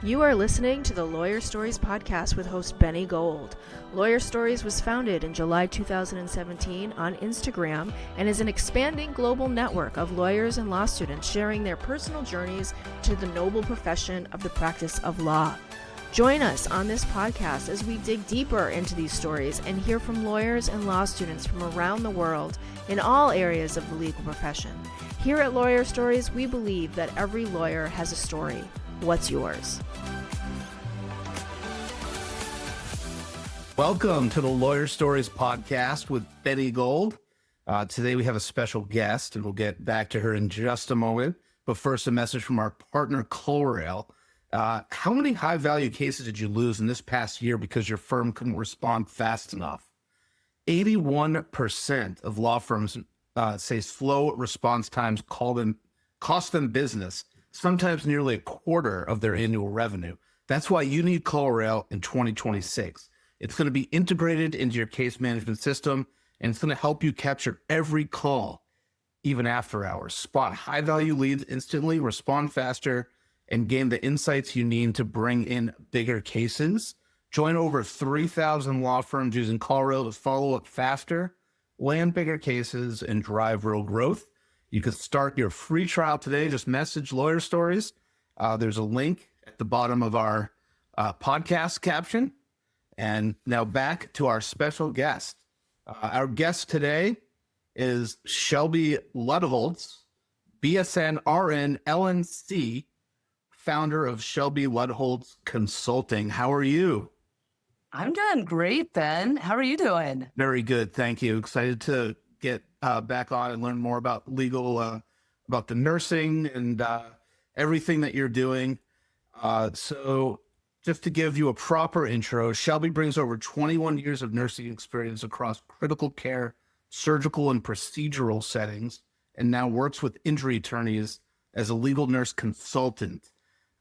You are listening to the Lawyer Stories podcast with host Benny Gold. Lawyer Stories was founded in July 2017 on Instagram and is an expanding global network of lawyers and law students sharing their personal journeys to the noble profession of the practice of law. Join us on this podcast as we dig deeper into these stories and hear from lawyers and law students from around the world in all areas of the legal profession. Here at Lawyer Stories, we believe that every lawyer has a story. What's yours? Welcome to the Lawyer Stories podcast with Benny Gold. Today we have a special guest, and we'll get back to her in just a moment. But first, a message from our partner, ClowRail. How many high-value cases did you lose in this past year because your firm couldn't respond fast enough? 81% of law firms say slow response times cost them business, sometimes nearly a quarter of their annual revenue. That's why you need ClowRail in 2026. It's going to be integrated into your case management system, and it's going to help you capture every call, even after hours. Spot high-value leads instantly, respond faster, and gain the insights you need to bring in bigger cases. Join over 3,000 law firms using ClowRail to follow up faster, land bigger cases, and drive real growth. You can start your free trial today. Just message Lawyer Stories. There's a link at the bottom of our podcast caption. And now back to our special guest. Our guest today is Shelby Lodholz, BSN RN LNC, founder of Shelby Lodholz Consulting. How are you? I'm doing great, Ben. How are you doing? Very good. Thank you. Excited to get back on and learn more about legal, about the nursing and everything that you're doing. So just to give you a proper intro, Shelby brings over 21 years of nursing experience across critical care, surgical, and procedural settings, and now works with injury attorneys as a legal nurse consultant,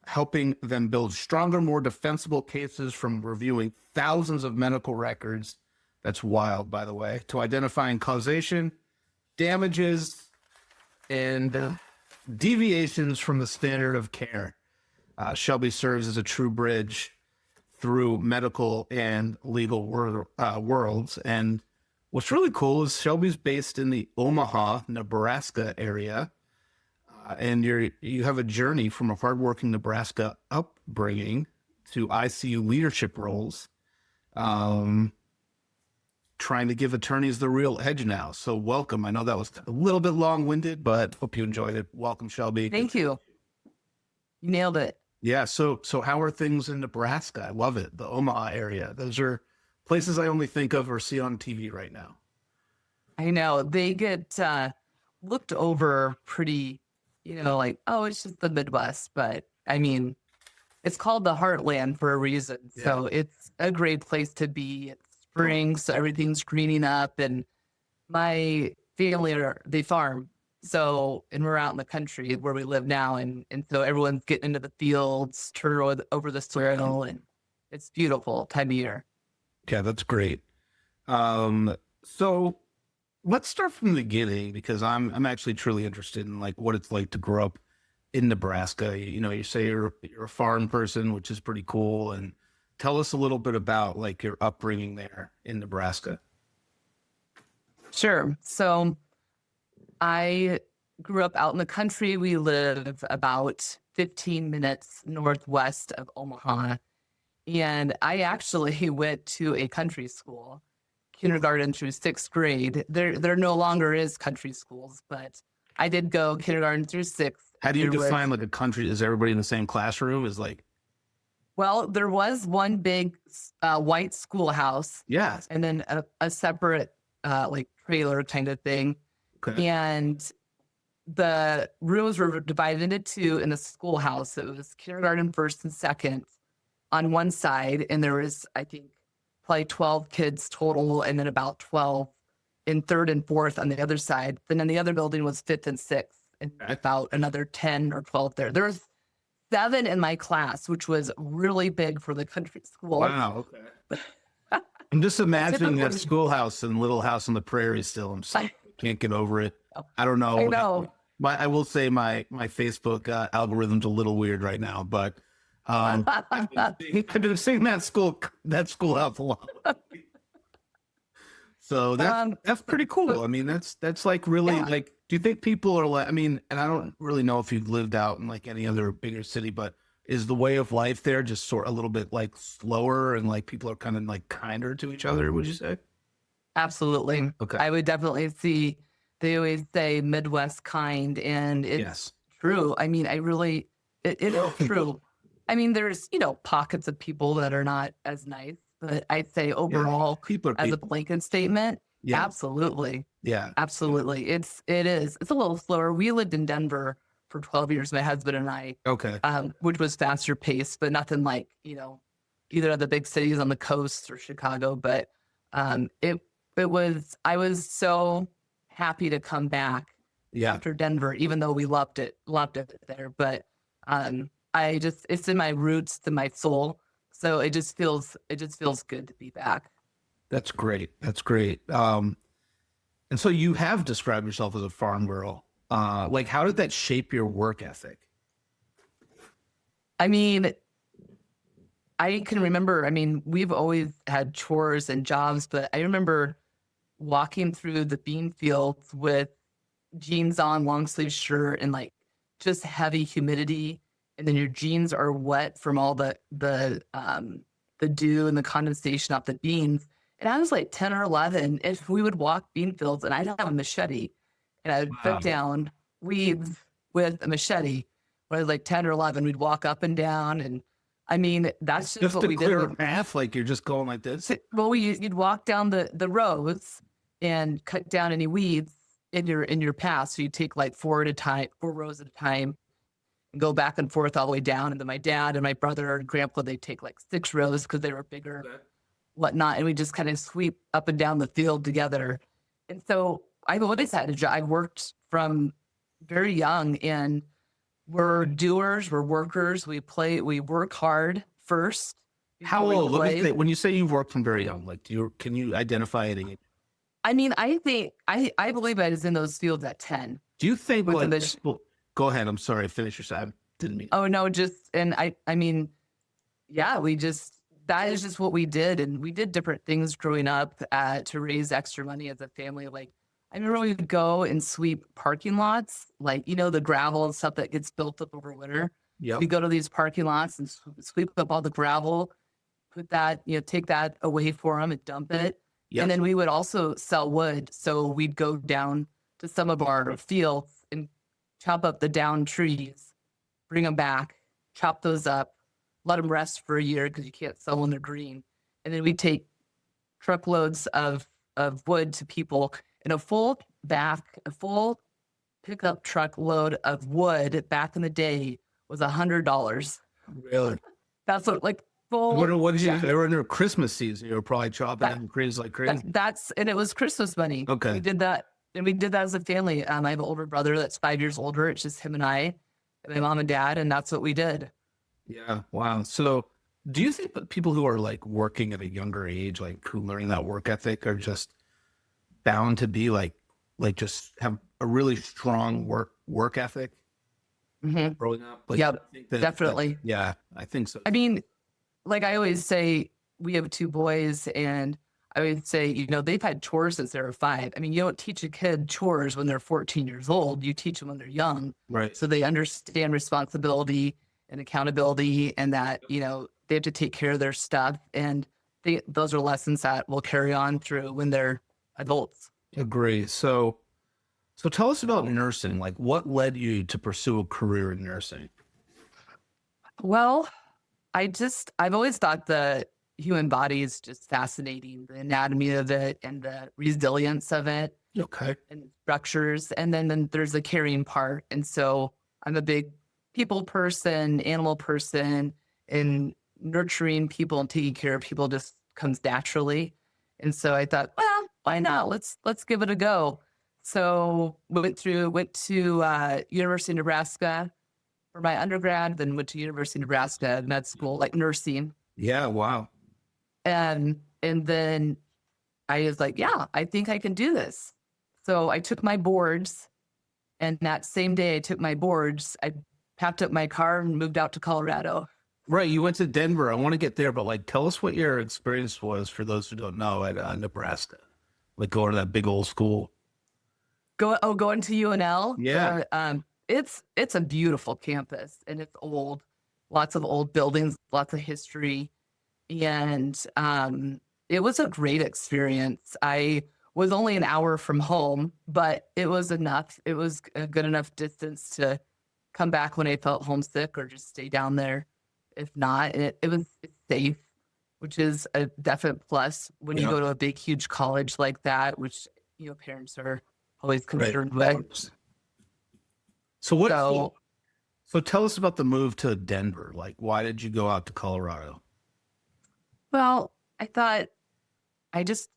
helping them build stronger, more defensible cases from reviewing thousands of medical records. That's wild, by the way, to identifying causation, damages, and deviations from the standard of care. Shelby serves as a true bridge through medical and legal worlds. And what's really cool is Shelby's based in the Omaha, Nebraska area. And you have a journey from a hardworking Nebraska upbringing to ICU leadership roles, trying to give attorneys the real edge now. So welcome. I know that was a little bit long-winded, but hope you enjoyed it. Welcome, Shelby. Thank you. You nailed it. Yeah. So how are things in Nebraska? I love it. The Omaha area. Those are places I only think of or see on TV right now. I know they get looked over pretty, like, oh, it's just the Midwest. But I mean, it's called the Heartland for a reason. Yeah. So it's a great place to be. It's spring, so everything's greening up. And my family, they farm. So, and we're out in the country where we live now. And so everyone's getting into the fields, turn over the soil, and it's beautiful time of year. Yeah, that's great. So let's start from the beginning, because I'm actually truly interested in like what it's like to grow up in Nebraska. You say you're a farm person, which is pretty cool. And tell us a little bit about like your upbringing there in Nebraska. Sure. So I grew up out in the country. We live about 15 minutes northwest of Omaha. And I actually went to a country school, kindergarten through sixth grade. There no longer is country schools, but I did go kindergarten through sixth. How do you define like a country? Is everybody in the same classroom? Well, there was one big white schoolhouse. Yes. And then a separate like trailer kind of thing. Okay. And the rooms were divided into two in the schoolhouse. It was kindergarten, first and second on one side. And there was, I think, probably 12 kids total, and then about 12 in third and fourth on the other side. Then in the other building was fifth and sixth, and about another 10 or 12 there. There was 7 in my class, which was really big for the country school. Wow, okay. I'm just imagining that schoolhouse and Little House on the Prairie still. I'm sorry. Can't get over it. I don't know. I know. I will say my Facebook algorithm's a little weird right now, but I've been seeing that schoolhouse a lot. So that's pretty cool. I mean, that's like really like, do you think people are like, I mean, and I don't really know if you've lived out in like any other bigger city, but is the way of life there just sort of a little bit like slower and like people are kind of like kinder to each other, would you say? Absolutely. Okay. I would definitely see, they always say Midwest kind, and it's true. I mean, it is true. I mean, there's, pockets of people that are not as nice, but I'd say overall, people are as a people. blanket statement, Yeah. absolutely. Yeah. Absolutely. It's a little slower. We lived in Denver for 12 years, my husband and I, Okay. which was faster paced, but nothing like, either of the big cities on the coast or Chicago. But I was so happy to come back after Denver, even though we loved it there. But it's in my roots, to my soul. So it just feels good to be back. That's great. That's great. And so you have described yourself as a farm girl. Like, how did that shape your work ethic? I mean, I can remember, we've always had chores and jobs, but I remember walking through the bean fields with jeans on, long sleeve shirt, and like just heavy humidity. And then your jeans are wet from all the dew and the condensation off the beans. And I was like 10 or 11, and we would walk bean fields, and I'd have a machete, and I would cut down weeds with a machete. When I was like 10 or 11, we'd walk up and down, and that's just what we did. Just a clear path, like you're just going like this? Well, you'd walk down the rows and cut down any weeds in your path. So you take like 4 rows at a time, and go back and forth all the way down. And then my dad and my brother and grandpa, they'd take like 6 rows because they were bigger, whatnot. And we just kind of sweep up and down the field together. And so I've always had a job. I worked from very young, and we're doers, we're workers. We work hard first. How old? When you say you've worked from very young, like can you identify any? I think I believe I was in those fields at 10. Do you think go ahead. I'm sorry. Finish your side. Didn't mean. Oh no, that is just what we did. And we did different things growing up to raise extra money as a family. Like, I remember we would go and sweep parking lots, like, the gravel and stuff that gets built up over winter. Yeah. We go to these parking lots and sweep up all the gravel, put that, take that away for them and dump it. Yep. And then we would also sell wood. So we'd go down to some of our fields and chop up the down trees, bring them back, chop those up, let them rest for a year because you can't sell when they're green. And then we'd take truckloads of wood to people, and a full pickup truckload of wood back in the day was $100. Really? That's what, full. What did you? They were in their Christmas season. You were probably chopping them crazy like crazy. And it was Christmas money. Okay. We did that, and we did that as a family. I have an older brother that's 5 years older. It's just him and I, and my mom and dad, and that's what we did. Yeah. Wow. So, do you think that people who are like working at a younger age, like who learning that work ethic, are just bound to be like just have a really strong work ethic growing up? Like, yeah, definitely. Yeah, I think so. Like I always say, we have 2 boys, and I would say, they've had chores since they were 5. You don't teach a kid chores when they're 14 years old. You teach them when they're young. Right. So they understand responsibility and accountability, and that, they have to take care of their stuff. And those are lessons that will carry on through when they're adults. Agree. So tell us about nursing. Like, what led you to pursue a career in nursing? Well, I've always thought the human body is just fascinating, the anatomy of it and the resilience of it. Okay. And structures. And then there's the caring part. And so I'm a big people person, animal person, and nurturing people and taking care of people just comes naturally. And so I thought, well, why not? Let's give it a go. So went to University of Nebraska for my undergrad, then went to University of Nebraska med school, like nursing. Yeah, wow. And then I was like, yeah, I think I can do this. So I took my boards, and that same day I took my boards, I packed up my car and moved out to Colorado. Right. You went to Denver. I want to get there, but like, tell us what your experience was for those who don't know at Nebraska, like going to that big old school. Going to UNL. Yeah. It's a beautiful campus, and it's old, lots of old buildings, lots of history, and it was a great experience. I was only an hour from home, but it was enough. It was a good enough distance to come back when I felt homesick, or just stay down there if not. And it's safe, which is a definite plus when you go to a big, huge college like that, which, parents are always concerned with. So tell us about the move to Denver. Like, why did you go out to Colorado? Well, I thought I just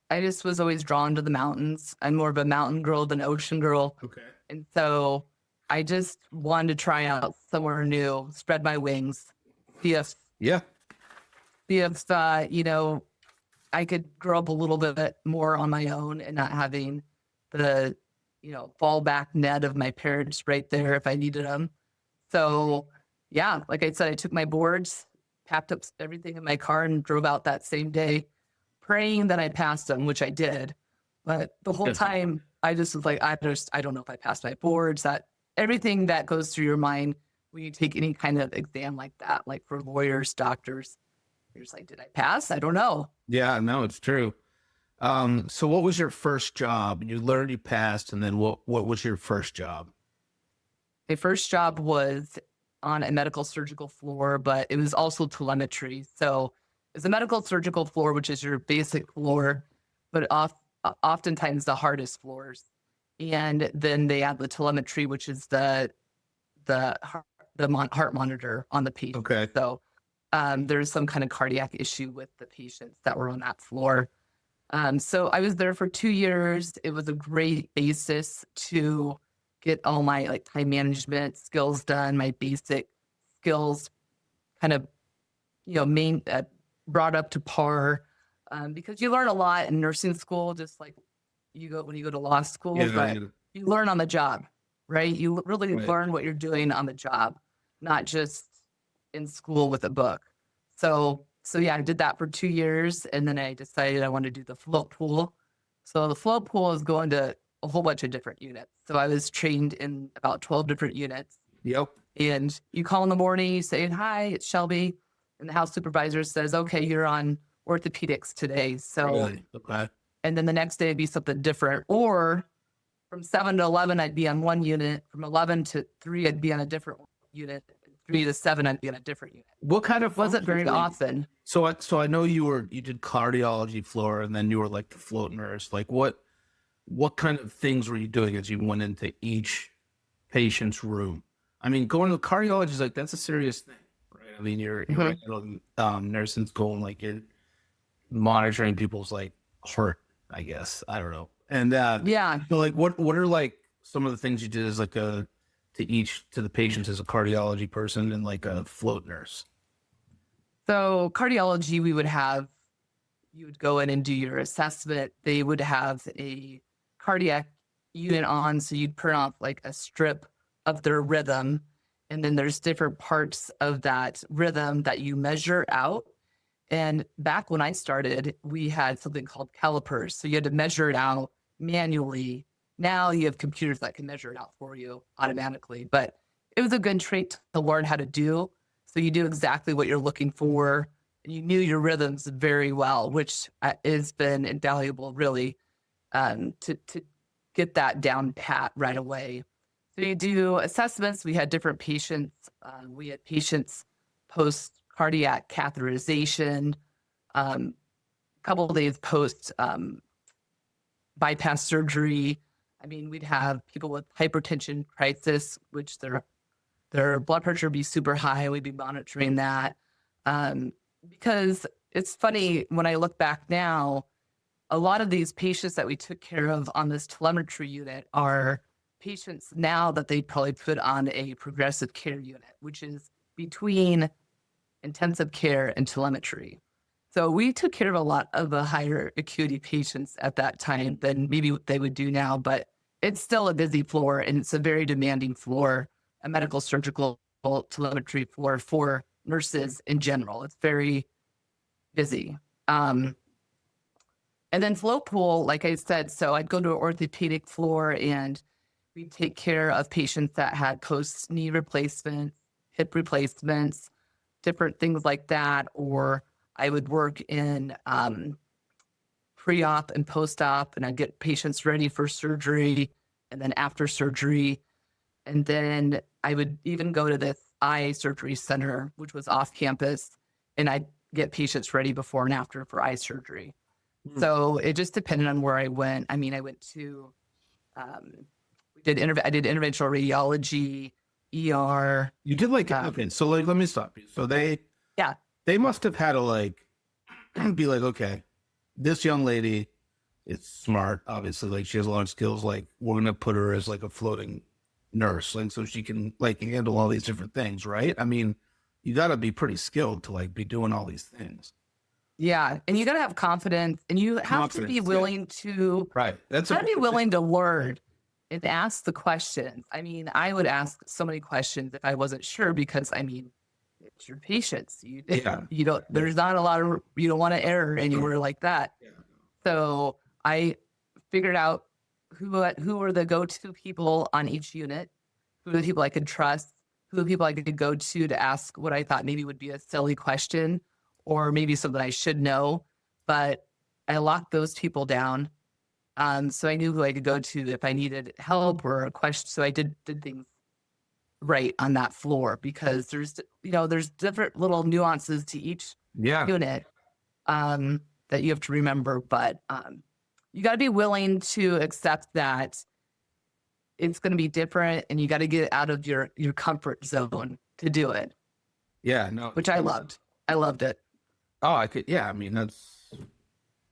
was always drawn to the mountains. I'm more of a mountain girl than ocean girl. Okay. And so I just wanted to try out somewhere new, spread my wings, see if I could grow up a little bit more on my own and not having the, fallback net of my parents right there if I needed them. So yeah, like I said, I took my boards, packed up everything in my car, and drove out that same day, praying that I passed them, which I did. But the whole time I just was like, I don't know if I passed my boards. That everything that goes through your mind when you take any kind of exam like that, like for lawyers, doctors, you're just like, did I pass? I don't know. Yeah, no, it's true. So what was your first job? You learned you passed, and then what was your first job? My first job was on a medical surgical floor, but it was also telemetry. So it's a medical surgical floor, which is your basic floor, but oftentimes the hardest floors. And then they add the telemetry, which is the heart monitor on the patient. Okay. So there's some kind of cardiac issue with the patients that were on that floor. So I was there for 2 years. It was a great basis to get all my time management skills done, my basic skills kind of, brought up to par, because you learn a lot in nursing school, just like when you go to law school, but you learn on the job, right? You really learn what you're doing on the job, not just in school with a book. So yeah, I did that for 2 years, and then I decided I wanted to do the float pool. So the float pool is going to a whole bunch of different units. So I was trained in about 12 different units. Yep. And you call in the morning, you say, "Hi, it's Shelby." And the house supervisor says, "Okay, you're on orthopedics today." So, Really? Okay. And then the next day it'd be something different. Or from 7 to 11, I'd be on one unit. From 11 to 3, I'd be on a different unit. 3 to 7, I'd be on a different unit. What kind of wasn't very often. So I know you did cardiology floor, and then you were like the float nurse. Like what kind of things were you doing as you went into each patient's room? I mean, going to cardiology is that's a serious thing, right? I mean, you're nursing school, and you're monitoring people's heart, I guess. I don't know. And yeah. So what are some of the things you did as to the patients as a cardiology person and a float nurse? So cardiology, you would go in and do your assessment. They would have a cardiac unit on, so you'd print off a strip of their rhythm, and then there's different parts of that rhythm that you measure out. And back when I started, we had something called calipers, so you had to measure it out manually. Now you have computers that can measure it out for you automatically, but it was a good trait to learn how to do. So you do exactly what you're looking for, and you knew your rhythms very well, which has been invaluable, really, to get that down pat right away. So you do assessments. We had different patients. We had patients post cardiac catheterization, a couple of days post bypass surgery. I mean, we'd have people with hypertension crisis, which their blood pressure would be super high. We'd be monitoring that. Because it's funny, when I look back now, a lot of these patients that we took care of on this telemetry unit are patients now that they probably put on a progressive care unit, which is between intensive care and telemetry. So we took care of a lot of the higher acuity patients at that time than maybe what they would do now, but it's still a busy floor, and it's a very demanding floor, a medical surgical telemetry floor for nurses in general. It's very busy. And then float pool, like I said, so I'd go to an orthopedic floor and we'd take care of patients that had post-knee replacements, hip replacements, different things like that. Or I would work in pre-op and post-op, and I'd get patients ready for surgery and then after surgery. And then I would even go to this eye surgery center, which was off campus, and I'd get patients ready before and after for eye surgery. So it just depended on where I went. I mean, I went to, I did interventional radiology, ER. You did like, okay, so like, let me stop you. So they must have had to like, be like, okay, this young lady is smart, obviously, like she has a lot of skills. Like we're going to put her as like a floating nurse, like, so she can like handle all these different things. Right. I mean, you got to be pretty skilled to like be doing all these things. Yeah. And you got to have confidence, and you have to be willing to, That's got to be willing to learn and ask the questions. I mean, I would ask so many questions if I wasn't sure, because I mean, it's your patients. You don't, there's not a lot of, you don't want to err anywhere like that. Yeah. So I figured out who were the go-to people on each unit, who are the people I could trust, who are the people I could go to ask what I thought maybe would be a silly question or maybe something I should know. But I locked those people down. So I knew who I could go to if I needed help or a question. So I did things right on that floor, because there's different little nuances to each unit that you have to remember. But you got to be willing to accept that it's going to be different, and you got to get out of your comfort zone to do it. Yeah, no, which I loved. I loved it. Oh, I could. Yeah, I mean,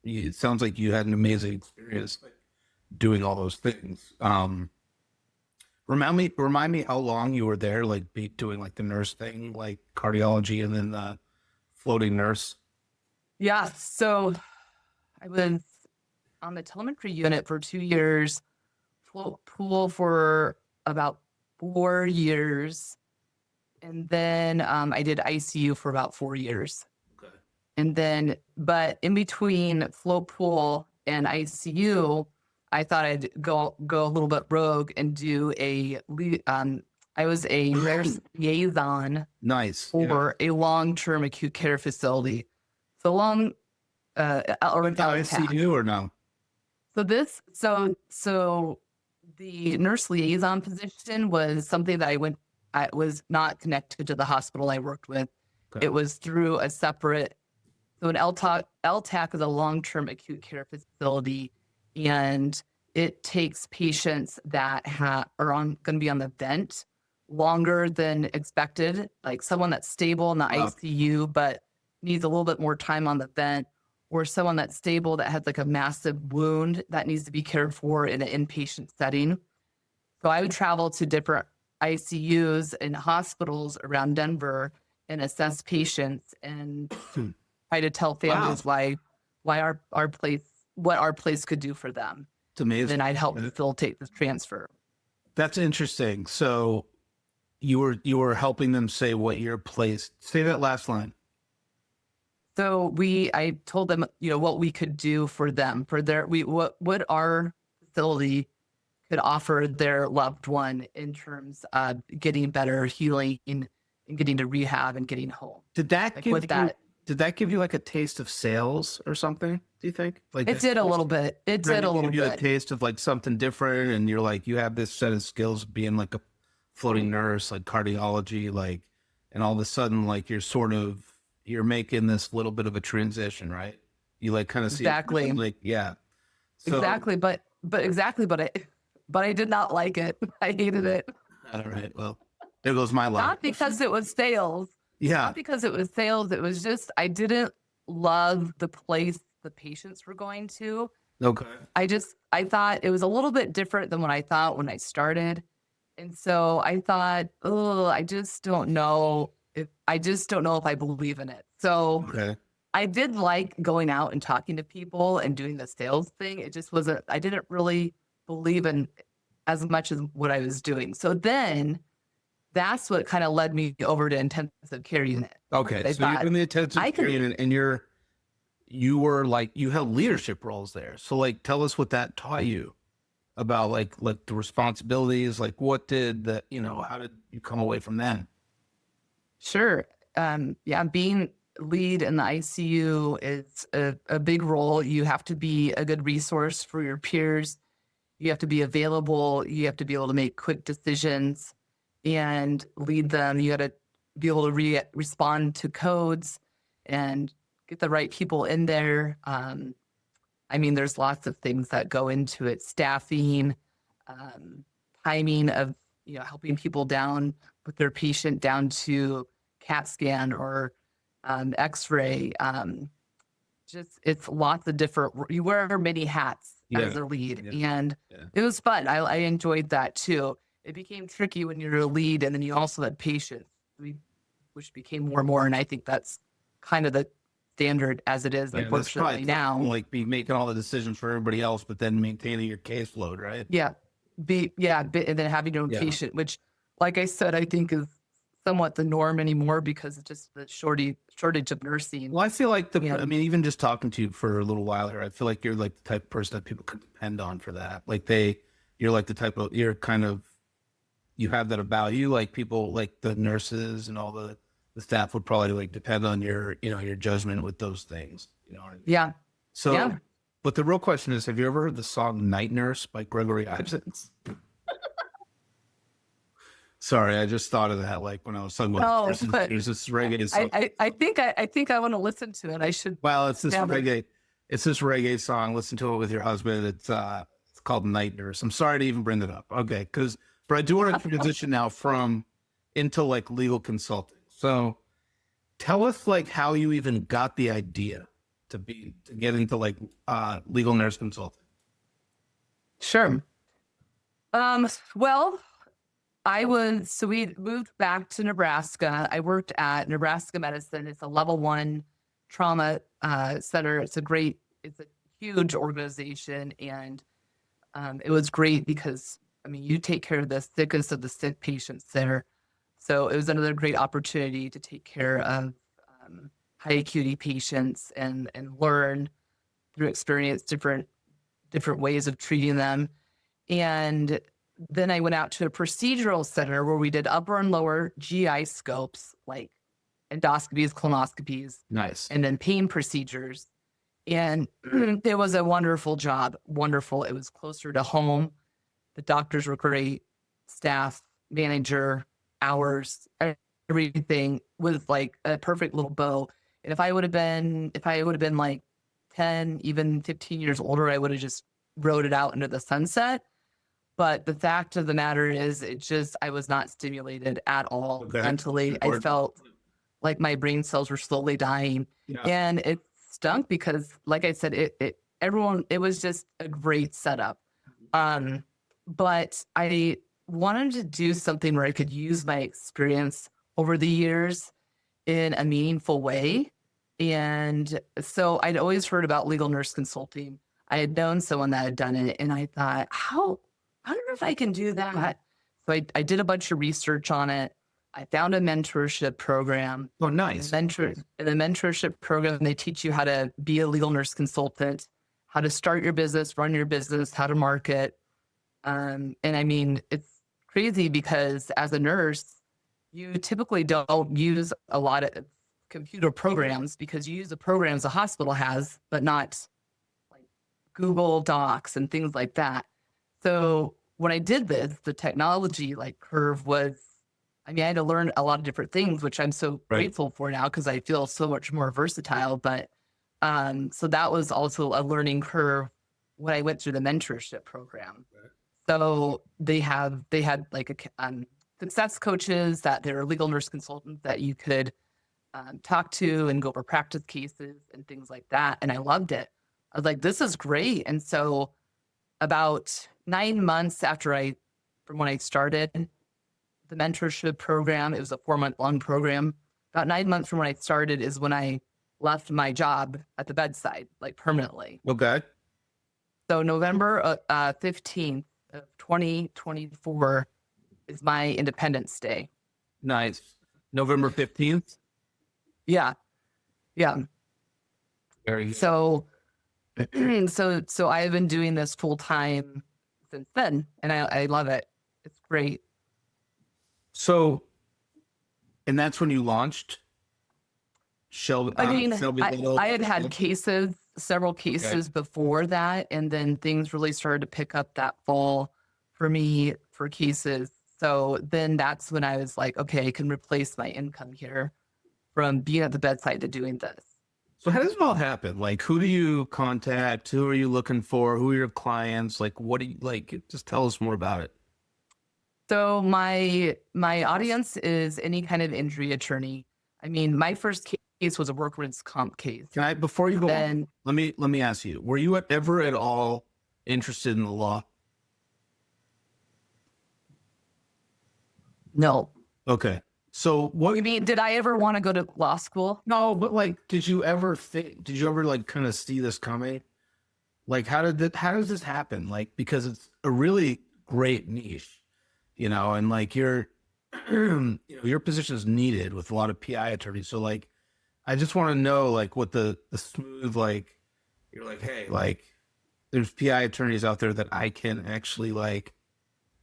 it sounds like you had an amazing experience doing all those things. Remind me how long you were there, like doing like the nurse thing, like cardiology, and then the floating nurse. Yeah. So I was on the telemetry unit for 2 years, float pool for about 4 years. And then I did ICU for about 4 years. Okay. And then, but in between float pool and ICU, I thought I'd go a little bit rogue and do I was a nurse liaison. Nice. For a long-term acute care facility. So long, ICU or no? So the nurse liaison position was something that I was not connected to the hospital I worked with. Okay. It was through a separate, so an LTAC is a long-term acute care facility, and it takes patients that are going to be on the vent longer than expected, like someone that's stable in the ICU but needs a little bit more time on the vent, or someone that's stable that has like a massive wound that needs to be cared for in an inpatient setting. So I would travel to different ICUs and hospitals around Denver and assess patients and try to tell families why our place, what our place could do for them. It's amazing. Then I'd help facilitate the transfer. That's interesting. So you were helping them say what your place. Say that last line. So I told them, what we could do for them, what our facility could offer their loved one in terms of getting better, healing, and getting to rehab and getting home. Did that give you like a taste of sales or something? Do you think? Like it did a little bit. It did a little bit. A taste of like something different, and you're like, you have this set of skills being like a floating nurse, like cardiology, like, and all of a sudden, like you're making this little bit of a transition, right? You like kind of see exactly, like so, exactly, but I did not like it. I hated it. All right, well, there goes my life. Not because it was sales. Yeah. Not because it was sales. It was just I didn't love the place the patients were going to. Okay. I thought it was a little bit different than what I thought when I started. And so I thought, I just don't know if I believe in it. So I did like going out and talking to people and doing the sales thing. It just wasn't, I didn't really believe in as much as what I was doing. So then that's what kind of led me over to intensive care unit. Okay. I So you're thought in the intensive I care could, unit and you were like, you held leadership roles there. So like, tell us what that taught you about like the responsibilities, like what did that, how did you come away from that? sure. Yeah, being lead in the ICU is a big role. You have to be a good resource for your peers. You have to be available. You have to be able to make quick decisions and lead them. You got to be able to respond to codes and get the right people in there. I mean, there's lots of things that go into it: staffing, um, timing of helping people down with their patient down to CAT scan or X-ray. Just it's lots of different. You wear many hats as a lead, and it was fun. I enjoyed that too. It became tricky when you're a lead, and then you also had patients, which became more and more. And I think that's kind of the standard as it is, unfortunately now. Like be making all the decisions for everybody else, but then maintaining your caseload, right? Yeah, and then having your own patient, which, like I said, I think is somewhat the norm anymore because it's just the shortage of nursing. Well, I feel like I mean, even just talking to you for a little while here, I feel like you're like the type of person that people could depend on for that. Like you're like the type of, you have that about you. Like people, like the nurses and all the staff would probably like depend on your judgment with those things. You know what I mean? Yeah. So, but the real question is, have you ever heard the song Night Nurse by Gregory Isaacs? Sorry, I just thought of that. Like when I was talking about there's this reggae song. I think I want to listen to it. I should. Well, it's this reggae. It's this reggae song. Listen to it with your husband. It's called Night Nurse. I'm sorry to even bring it up. Okay, but I do want to transition now into like legal consulting. So, tell us like how you even got the idea to get into like legal nurse consulting. Sure. Well, we moved back to Nebraska. I worked at Nebraska Medicine. It's a level 1 trauma center. It's a huge organization. And it was great because, I mean, you take care of the sickest of the sick patients there. So it was another great opportunity to take care of high acuity patients and learn through experience different ways of treating them. And then I went out to a procedural center where we did upper and lower GI scopes, like endoscopies, colonoscopies. Nice. And then pain procedures. And it was a wonderful job. Wonderful. It was closer to home. The doctors were great. Staff, manager, hours, everything was like a perfect little bow. And if I would have been like 10, even 15 years older, I would have just rode it out into the sunset. But the fact of the matter is, I was not stimulated at all mentally. I felt like my brain cells were slowly dying. Yeah. And it stunk because, like I said, it was just a great setup. But I wanted to do something where I could use my experience over the years in a meaningful way. And so I'd always heard about legal nurse consulting. I had known someone that had done it, and I thought, I don't know if I can do that. So I did a bunch of research on it. I found a mentorship program. Oh, nice. In the mentorship program, they teach you how to be a legal nurse consultant, how to start your business, run your business, how to market. And I mean, it's crazy because as a nurse, you typically don't use a lot of computer programs because you use the programs a hospital has, but not like Google Docs and things like that. So when I did this, the technology curve was, I had to learn a lot of different things, which I'm so grateful for now because I feel so much more versatile. But so that was also a learning curve when I went through the mentorship program. Right. So they had like success coaches that they're legal nurse consultants that you could talk to and go over practice cases and things like that. And I loved it. I was like, this is great. And so about 9 months from when I started the mentorship program, it was a 4-month-long program. About 9 months from when I started is when I left my job at the bedside, permanently. Okay. So November 15th of 2024 is my Independence Day. Nice. November 15th. Yeah. Very good. So, so I've been doing this full time since then, and I love it. It's great. So, and that's when you launched Shelby. I mean, Shelby Lodholz. I had cases, several cases before that, and then things really started to pick up that fall for me for cases. So then that's when I was like, okay, I can replace my income here from being at the bedside to doing this. So how does it all happen? Like, who do you contact? Who are you looking for? Who are your clients? Like, what do you like? Just tell us more about it. So my audience is any kind of injury attorney. I mean, my first case was a workman's comp case. Can I, before you go Then, on, let me ask you, were you ever at all interested in the law? no. Okay. So what You mean, did I ever want to go to law school? No, but like, did you ever like kind of see this coming? Like, how does this happen? Like, because it's a really great niche, and like your position is needed with a lot of PI attorneys. So like, I just want to know like what the smooth, like, you're like, hey, like there's PI attorneys out there that I can actually like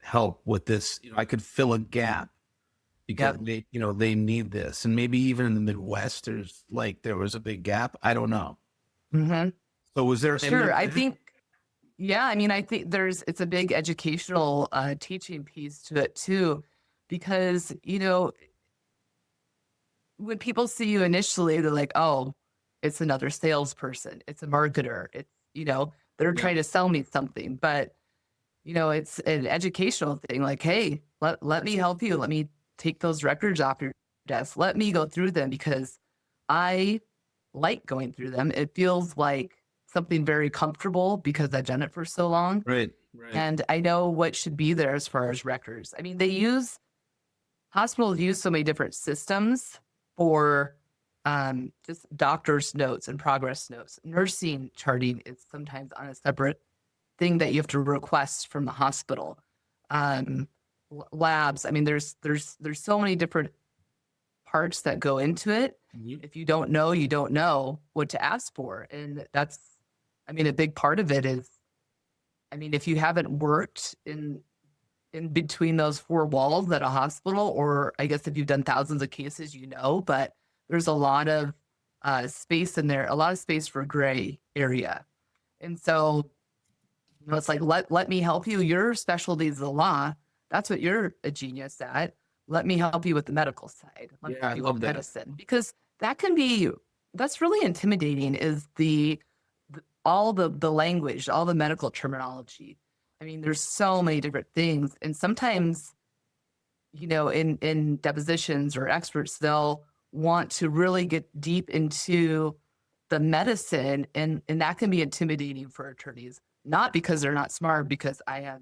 help with this. I could fill a gap. Because they need this, and maybe even in the Midwest, there was a big gap. I don't know. Mm-hmm. So was there? Sure. I think it's a big educational teaching piece to it too, because when people see you initially, they're like, oh, it's another salesperson, it's a marketer, it's they're trying to sell me something, but it's an educational thing. Like, hey, let me help you. Let me take those records off your desk. Let me go through them because I like going through them. It feels like something very comfortable because I've done it for so long. Right. And I know what should be there as far as records. I mean, hospitals use so many different systems for just doctor's notes and progress notes. Nursing charting is sometimes on a separate thing that you have to request from the hospital. Labs. I mean, there's so many different parts that go into it. Mm-hmm. If you don't know, you don't know what to ask for. And that's, I mean, a big part of it is, I mean, if you haven't worked in between those four walls at a hospital, or I guess if you've done thousands of cases, but there's a lot of space in there, a lot of space for gray area. And so, it's like, let me help you. Your specialty is the law. That's what you're a genius at. Let me help you with the medical side. Let me help you with medicine, because that's really intimidating, is all the language, all the medical terminology. I mean, there's so many different things. And sometimes, in depositions or experts, they'll want to really get deep into the medicine, and that can be intimidating for attorneys, not because they're not smart, because I have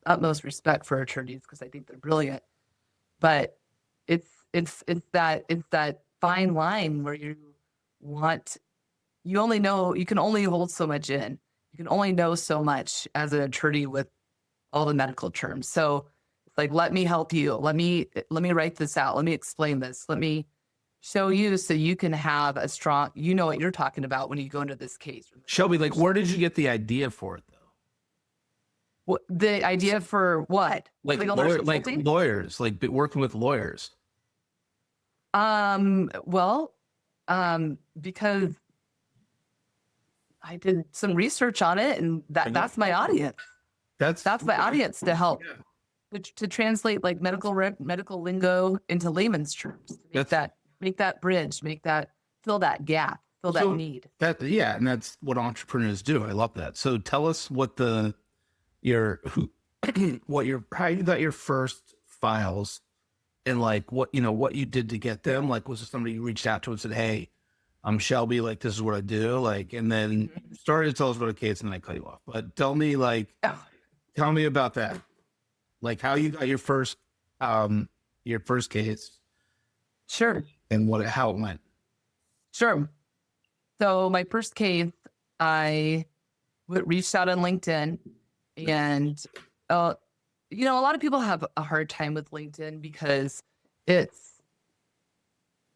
utmost respect for attorneys because I think they're brilliant, but it's that fine line where you can only hold so much in. You can only know so much as an attorney with all the medical terms. So it's like, let me help you. Let me write this out. Let me explain this. Let me show you so you can have a strong, what you're talking about when you go into this case. Shelby, like, where did you get the idea for it, though? The idea for what? Like lawyers, like working with lawyers. Well, because I did some research on it, and that's my audience. That's my audience to help to translate like medical lingo into layman's terms. Make that bridge, fill that gap, fill that need. And that's what entrepreneurs do. I love that. So tell us what how you got your first files, and like what you did to get them. Like, was it somebody you reached out to and said, hey, I'm Shelby, like this is what I do, like, and then started to tell us about a case, and then I cut you off. But tell me about that, like how you got your first case. Sure. And how it went. Sure. So my first case, I reached out on LinkedIn, and a lot of people have a hard time with LinkedIn because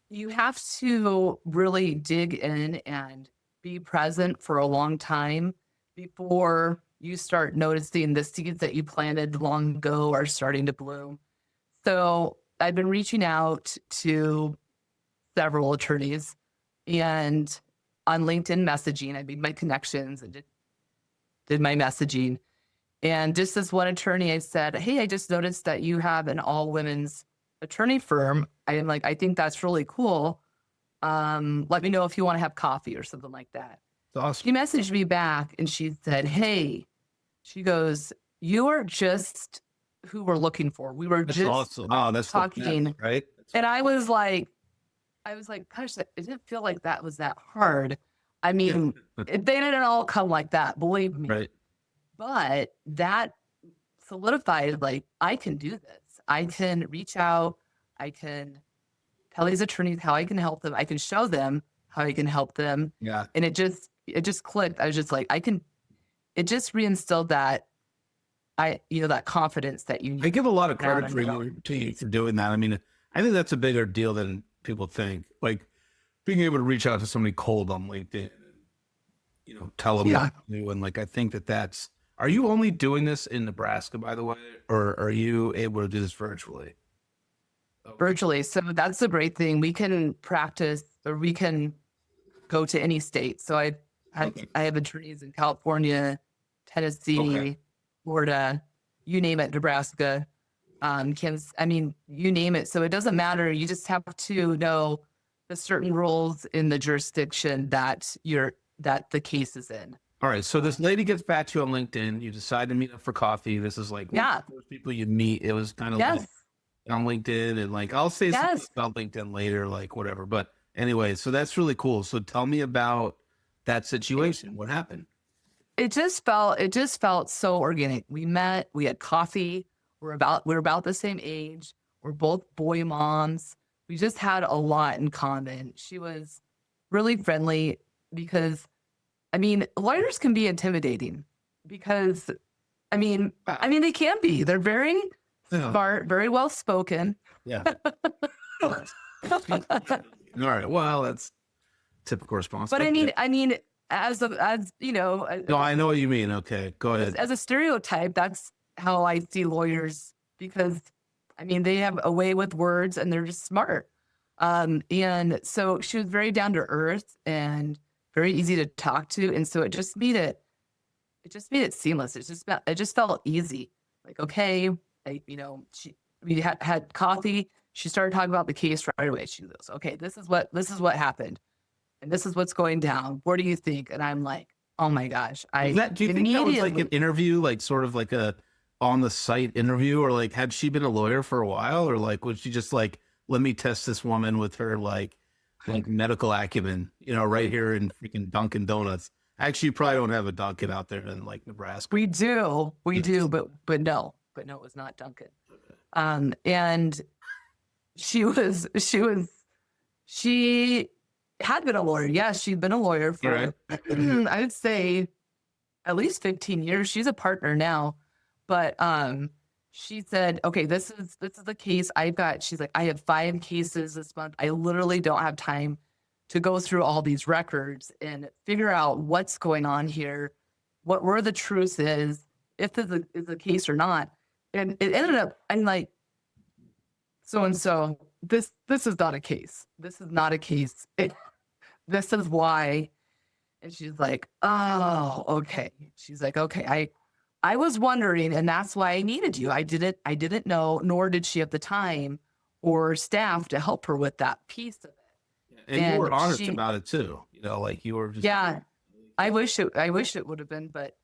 you have to really dig in and be present for a long time before you start noticing the seeds that you planted long ago are starting to bloom. So I've been reaching out to several attorneys, and on LinkedIn messaging, I made my connections and did my messaging. And just this one attorney, I said, hey, I just noticed that you have an all women's attorney firm. I am like, I think that's really cool. Let me know if you want to have coffee or something like that. It's awesome. She messaged me back and she said, hey, she goes, you are just who we're looking for. We were That's just awesome. Oh, that's talking. nice, right? And I was like, gosh, it didn't feel like that was that hard. I mean, they didn't all come like that, believe me. Right. But that solidified, like, I can do this. I can reach out. I can tell these attorneys how I can help them. I can show them how I can help them. Yeah. And it just clicked. I was just like, it just reinstilled that, that confidence that you need. I give a lot of credit to you for doing that. I mean, I think that's a bigger deal than people think. Like being able to reach out to somebody cold on LinkedIn, and, tell them what to do. And like, I think that's, are you only doing this in Nebraska, by the way, or are you able to do this virtually? Virtually. So that's the great thing. We can practice, or we can go to any state. So I have attorneys in California, Tennessee, Florida, you name it, Nebraska, Kansas. I mean, you name it. So it doesn't matter. You just have to know the certain rules in the jurisdiction that the case is in. All right. So this lady gets back to you on LinkedIn. You decide to meet up for coffee. This is like one of the first people you meet. It was kind of like on LinkedIn, and like I'll say something about LinkedIn later, like whatever. But anyway, so that's really cool. So tell me about that situation. What happened? It just felt so organic. We met, we had coffee. We're about the same age. We're both boy moms. We just had a lot in common. She was really friendly because, I mean, lawyers can be intimidating because, I mean, they can be. They're very smart, very well spoken. Yeah. All right. Well, that's typical response. But I mean, as you know. No, I know what you mean. Okay, go ahead. As a stereotype, that's how I see lawyers because, I mean, they have a way with words and they're just smart. And so she was very down to earth and very easy to talk to, and so it just made it seamless. It just felt easy. Like, okay, we had coffee. She started talking about the case right away. She goes, okay, this is what happened, and this is what's going down. What do you think? And I'm like, oh my gosh. Do you think that was like an interview, like sort of like a on the site interview, or like had she been a lawyer for a while, or like was she just like, let me test this woman with her like medical acumen, right here in freaking Dunkin' Donuts. Actually, you probably don't have a Dunkin' out there in like Nebraska. We do, but no, it was not Dunkin'. And she had been a lawyer. Yes, she'd been a lawyer for, I would say, at least 15 years. She's a partner now, but she said, okay, this is the case I've got. She's like, I have 5 cases this month. I literally don't have time to go through all these records and figure out what's going on here, where the truth is, if this is a case or not. And it ended up, I'm like, so-and-so, this is not a case. This is not a case. This is why. And she's like, oh, okay. She's like, okay, I was wondering, and that's why I needed you. I didn't know, nor did she have the time or staff to help her with that piece of it. And you were honest about it too. Like you were just. Yeah. I wish it would have been, but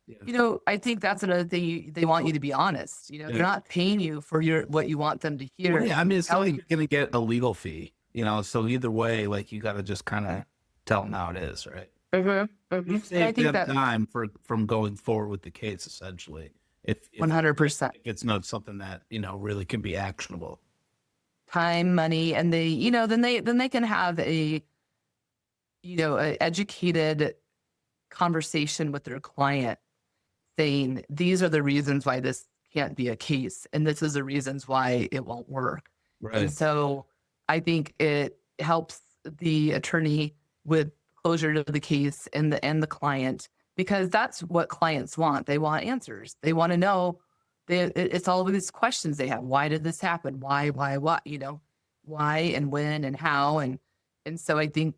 I think that's another thing. They want you to be honest. They're not paying you for what you want them to hear. Well, yeah, I mean, it's not like you're gonna get a legal fee. So either way, like you got to just kind of tell them how it is, right? Mm-hmm. I think that time from going forward with the case, essentially. If 100%, if it's not something that really can be actionable. Time, money, and then they can have a educated conversation with their client, saying these are the reasons why this can't be a case. And this is the reasons why it won't work. Right. And so I think it helps the attorney with closure to the case and the client, because that's what clients want. They want answers. They want to know. It's all of these questions they have. Why did this happen? Why, what, why and when and how. And so I think,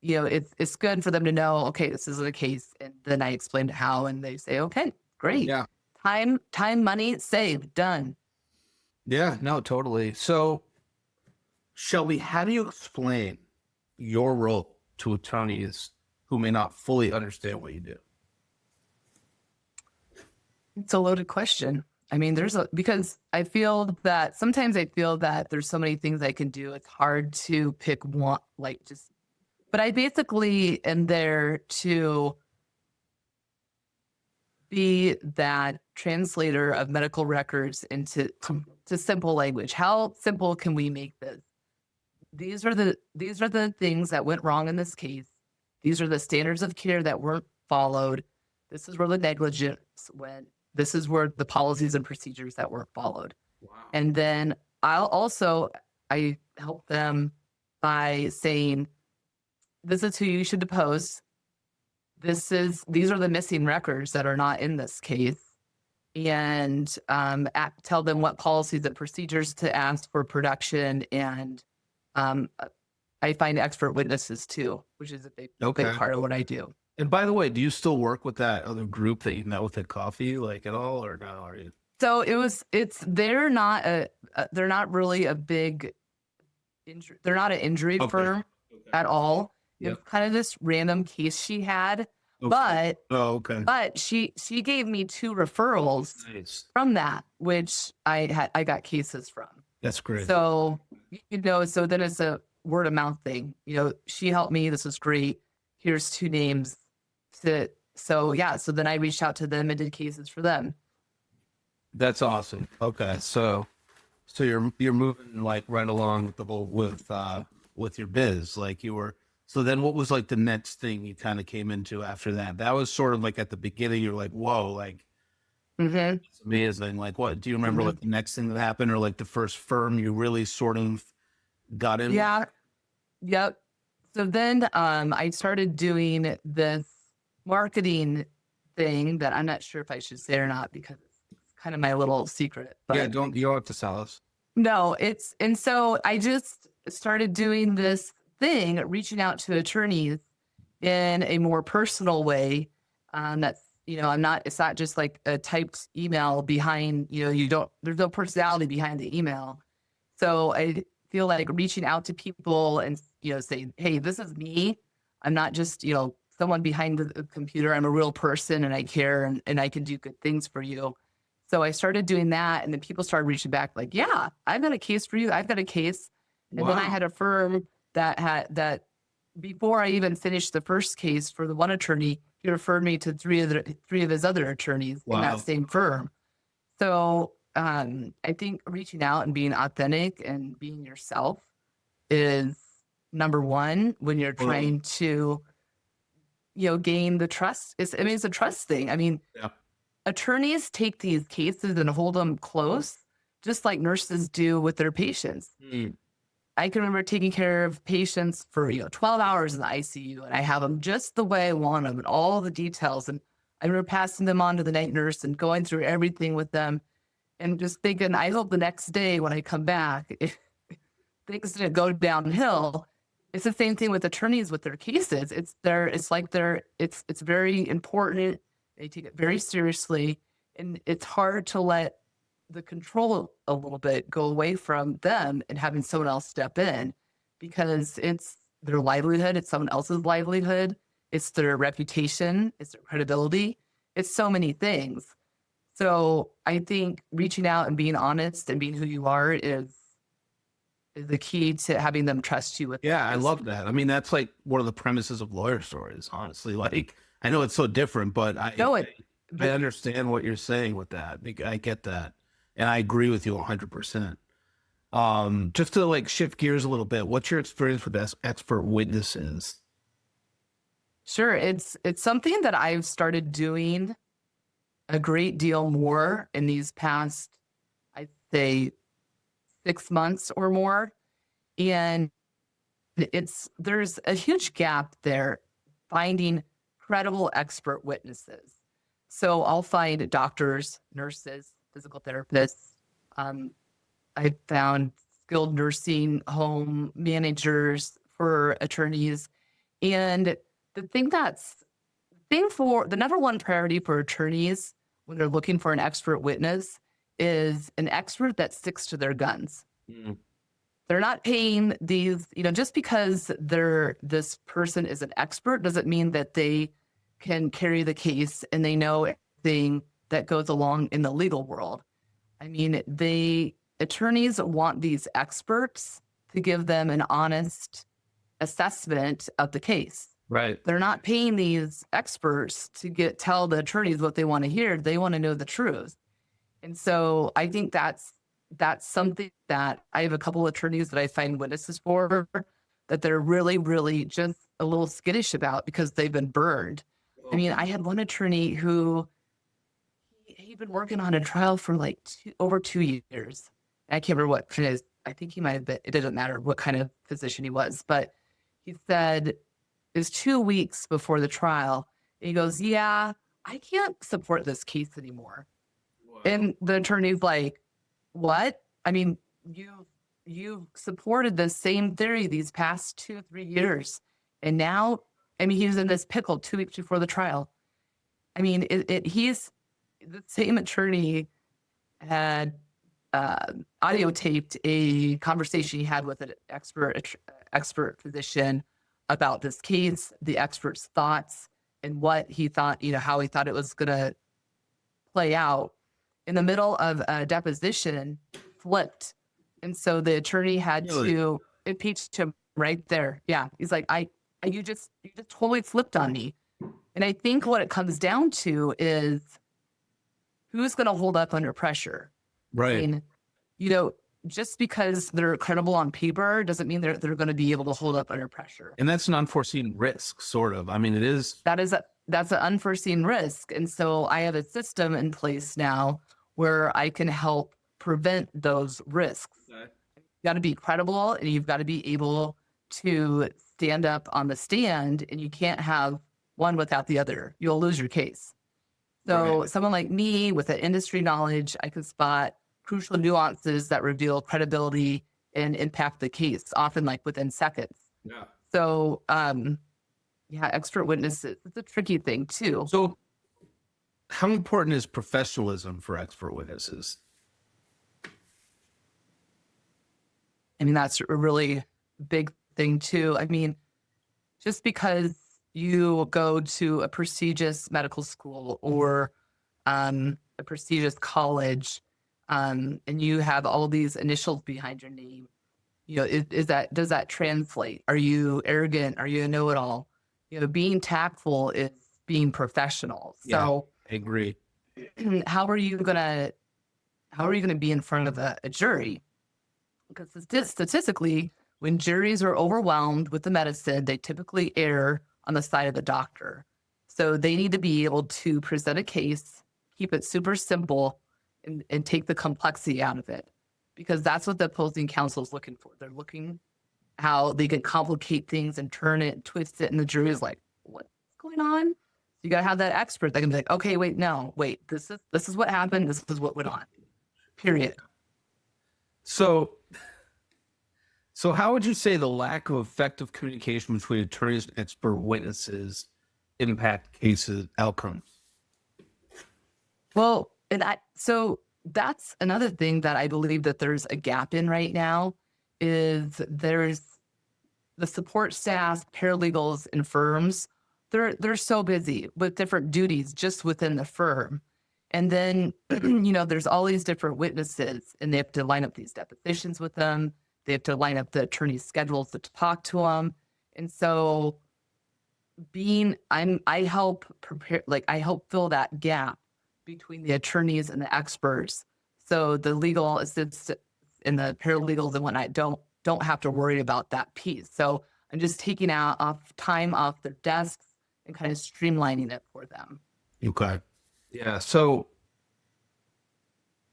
it's good for them to know, okay, this is a case. And then I explained how, and they say, okay, great. Yeah. Time, money saved, done. Yeah, no, totally. So, Shelby, how do you explain your role to attorneys who may not fully understand what you do? It's a loaded question. I mean, because I feel that sometimes there's so many things I can do. It's hard to pick one, but I basically am there to be that translator of medical records into simple language. How simple can we make this? These are the things that went wrong in this case. These are the standards of care that weren't followed. This is where the negligence went. This is where the policies and procedures that weren't followed. Wow. And then I help them by saying, this is who you should depose. These are the missing records that are not in this case. And tell them what policies and procedures to ask for production. And I find expert witnesses too, which is a big part of what I do. And by the way, do you still work with that other group that you met with at coffee, at all, or no? Are you? So they're not really a big injury. They're not an injury firm at all. Yep. It's kind of this random case she had, but she gave me 2 referrals from that, which I got cases from. That's great. So, so then it's a word of mouth thing. She helped me. This was great. Here's 2 names. So then I reached out to them and did cases for them. That's awesome. Okay. So you're moving right along with your biz, you were. So then what was the next thing you kind of came into after that? That was sort of at the beginning, you're whoa, it's amazing. What do you remember the next thing that happened, or the first firm you really sort of got in? Yeah. Yep. So then I started doing this marketing thing that I'm not sure if I should say or not, because it's kind of my little secret. But yeah, you don't have to sell us. No, and so I just started doing this thing, reaching out to attorneys in a more personal way. That's, it's not just a typed email behind, there's no personality behind the email. So I feel reaching out to people and, saying, hey, this is me. I'm not just, someone behind the computer. I'm a real person and I care and I can do good things for you. So I started doing that, and then people started reaching back yeah, I've got a case for you. I've got a case. And then I had a firm that before I even finished the first case for the one attorney, he referred me to three of his other attorneys in that same firm. So I think reaching out and being authentic and being yourself is number one when you're trying to, gain the trust. It's a trust thing. Attorneys take these cases and hold them close, just like nurses do with their patients. I can remember taking care of patients for 12 hours in the ICU, and I have them just the way I want them and all the details. And I remember passing them on to the night nurse and going through everything with them, and just thinking, I hope the next day when I come back, if things didn't go downhill. It's the same thing with attorneys with their cases. It's very important. They take it very seriously, and it's hard to let the control a little bit go away from them and having someone else step in, because it's their livelihood. It's someone else's livelihood. It's their reputation. It's their credibility. It's so many things. So I think reaching out and being honest and being who you are is the key to having them trust you with. Yeah, I love that. That's one of the premises of lawyer stories, honestly. I know it's so different, but I understand what you're saying with that. I get that. And I agree with you 100%. Just to shift gears a little bit, what's your experience with expert witnesses? Sure. It's something that I've started doing a great deal more in these past, I'd say, 6 months or more. And there's a huge gap there finding credible expert witnesses. So I'll find doctors, nurses, physical therapists. I found skilled nursing home managers for attorneys. And the the number one priority for attorneys when they're looking for an expert witness is an expert that sticks to their guns. Mm. They're not paying these, just because this person is an expert doesn't mean that they can carry the case and they know everything that goes along in the legal world. I mean, attorneys want these experts to give them an honest assessment of the case. Right. They're not paying these experts to tell the attorneys what they want to hear. They want to know the truth. And so I think that's something that I have a couple of attorneys that I find witnesses for that they're really, really just a little skittish about because they've been burned. I mean, I had one attorney who he'd been working on a trial for like over 2 years. I can't remember what it is. I think he might have been, it doesn't matter what kind of physician he was, but he said it was 2 weeks before the trial. And he goes, yeah, I can't support this case anymore. Wow. And the attorney's like, what? I mean, you supported the same theory these past 2-3 years. And now, I mean, he's in this pickle 2 weeks before the trial. I mean, he's the same attorney had audio taped a conversation he had with an expert physician about this case, the expert's thoughts and what he thought, how he thought it was going to play out. In the middle of a deposition, flipped. And so the attorney had to impeach him right there. Yeah. He's like, you just totally flipped on me. And I think what it comes down to is who's going to hold up under pressure. Right. I mean, just because they're credible on paper doesn't mean they're going to be able to hold up under pressure. And that's an unforeseen risk, sort of. I mean, it is. That's an unforeseen risk. And so I have a system in place now where I can help prevent those risks. Okay. You've got to be credible and you've got to be able to stand up on the stand, and you can't have one without the other. You'll lose your case. So someone like me with an industry knowledge, I can spot crucial nuances that reveal credibility and impact the case, often like within seconds. Yeah. So, expert witnesses, it's a tricky thing too. So how important is professionalism for expert witnesses? I mean, that's a really big thing too. I mean, just because you go to a prestigious medical school or a prestigious college, and you have all these initials behind your name, does that translate? Are you arrogant? Are you a know-it-all? Being tactful is being professional. So I agree. How are you gonna be in front of a jury? Because statistically, when juries are overwhelmed with the medicine, they typically err on the side of the doctor. So they need to be able to present a case, keep it super simple, and take the complexity out of it. Because that's what the opposing counsel is looking for. They're looking how they can complicate things and turn it, twist it, and the jury is like, what's going on? You got to have that expert that can be like, okay, this is what happened. This is what went on. Period. So how would you say the lack of effective communication between attorneys and expert witnesses impact cases outcomes? Well, so that's another thing that I believe that there's a gap in right now is there's the support staff, paralegals, and firms. They're so busy with different duties just within the firm. And then, there's all these different witnesses and they have to line up these depositions with them. They have to line up the attorney's schedules to talk to them. And so I help prepare, I help fill that gap between the attorneys and the experts. So the legal assistants and the paralegals and whatnot don't have to worry about that piece. So I'm just taking time off their desks and kind of streamlining it for them. Okay. Yeah. So,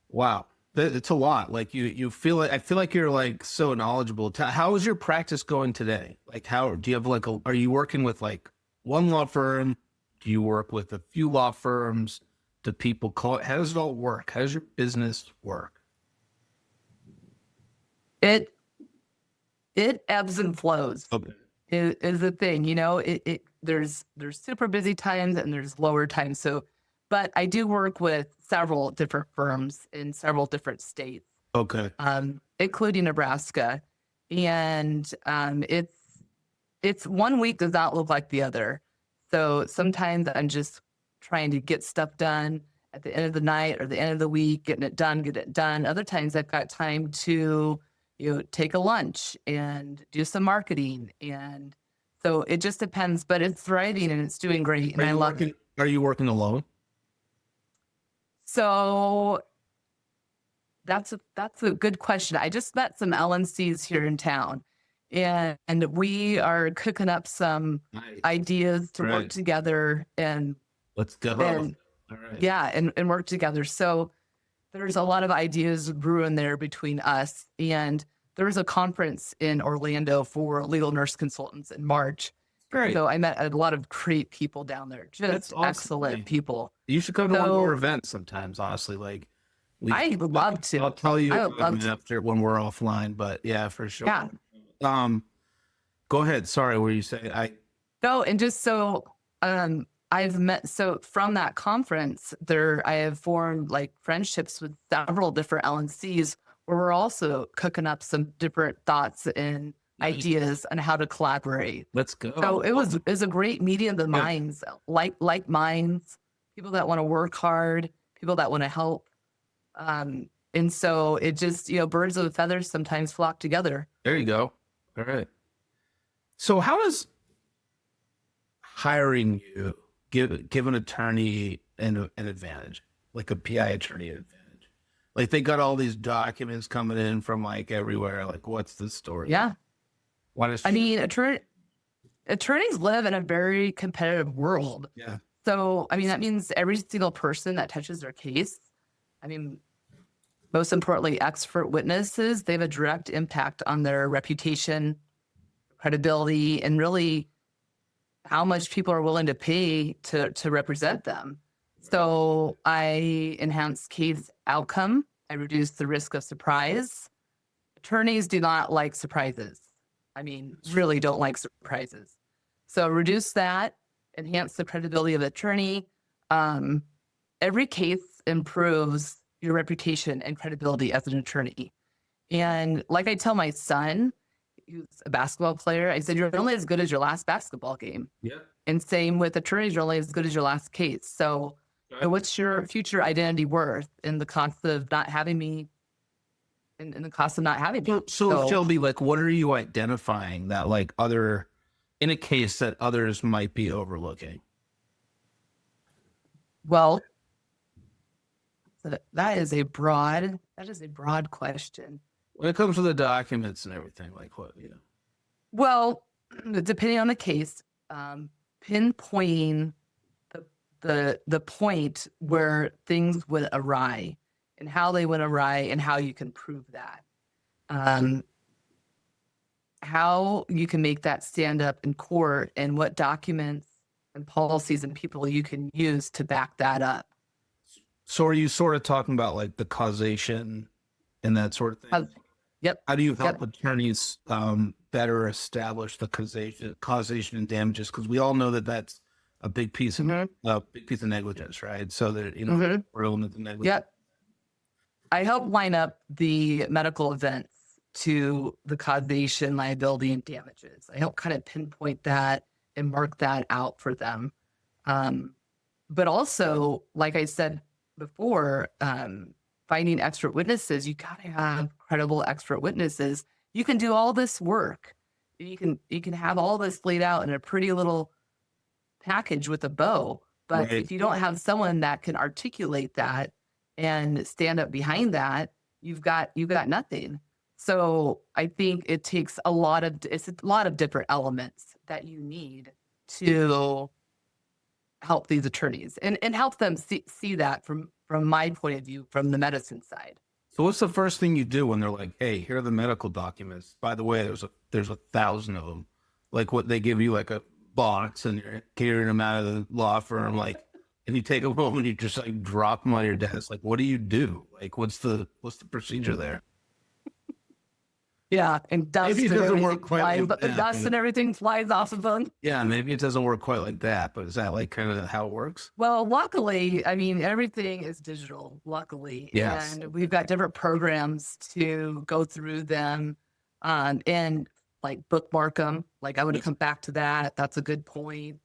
wow, it's a lot. Like you feel like, I feel like you're like so knowledgeable. How is your practice going today? Like, how do you have like are you working with like one law firm? Do you work with a few law firms? Do people call it? How does it all work? How does your business work? It ebbs and flows. Okay. Is the thing, there's super busy times and there's lower times. So, but I do work with several different firms in several different states, Okay. including Nebraska, and it's one week does not look like the other. So sometimes I'm just trying to get stuff done at the end of the night or the end of the week, getting it done, get it done. Other times I've got time to, take a lunch and do some marketing. And so it just depends, but it's thriving and it's doing great. And I love it. Are you working alone? So that's a good question. I just met some LNCs here in town, and we are cooking up some Nice. ideas to work Right. together and Let's go. and All right. yeah, and work together. So there's a lot of ideas brewing there between us. And there's a conference in Orlando for legal nurse consultants in March. Great. So I met a lot of great people down there, That's just awesome, excellent man. people. You should come to one of So- our events sometimes, honestly. Like I would love to. I'll tell you I would love to. after when we're offline, but yeah, for sure. Yeah. Go ahead. Sorry, what were you saying? No, and just so I've met from that conference there I have formed like friendships with several different LNCs where we're also cooking up some different thoughts and Nice. ideas on how to collaborate. Let's go. So it was a great meeting of the minds, like minds, people that want to work hard, people that want to help. And so it just, birds of a feather sometimes flock together. There you go. All right. So how does hiring you give an attorney an advantage, like a PI attorney advantage? Like they got all these documents coming in from like everywhere. Like, what's the story? Yeah. Why does I mean, attorneys live in a very competitive world. yeah. So, I mean, that means every single person that touches their case, I mean, most importantly, expert witnesses, they have a direct impact on their reputation, credibility, and really how much people are willing to pay to represent them. So I enhance case outcome. I reduce the risk of surprise. Attorneys do not like surprises. I mean, really don't like surprises. So reduce that, enhance the credibility of the attorney. Every case improves your reputation and credibility as an attorney. And like I tell my son, who's a basketball player, I said, you're only as good as your last basketball game. Yeah. And same with attorneys, you're only as good as your last case. So what's your future identity worth in the cost of not having me? In the cost of not having me. So Shelby, like, what are you identifying that like in a case that others might be overlooking? Well, that is a broad question. When it comes to the documents and everything, like what, Well, depending on the case, pinpointing the point where things went awry and how they went awry and how you can prove that. How you can make that stand up in court and what documents and policies and people you can use to back that up. So are you sort of talking about like the causation and that sort of thing? Yep. How do you help attorneys better establish the causation and damages? Because we all know that that's a big piece of negligence, right? So that we're elements of negligence. Yep. I help line up the medical events to the causation, liability, and damages. I help kind of pinpoint that and mark that out for them. But also, like I said before, finding expert witnesses, you got to have credible expert witnesses. You can do all this work. You can have all this laid out in a pretty little package with a bow. But if you don't have someone that can articulate that and stand up behind that, you've got nothing. So I think it takes a lot of different elements that you need to help these attorneys and help them see that from my point of view, from the medicine side. So what's the first thing you do when they're like, hey, here are the medical documents. By the way, there's 1,000 of them. Like what they give you like a box and you're carrying them out of the law firm, like, and you take them home and you just like drop them on your desk. Like, what do you do? Like, what's the procedure there? Yeah, and dust, Maybe it and doesn't work everything quite flies, like that, dust and everything flies off of them. Yeah, maybe it doesn't work quite like that, but is that like kind of how it works? Well, luckily, I mean, everything is digital, luckily. Yes. And we've got different programs to go through them and like bookmark them. Like I would come back to that. That's a good point.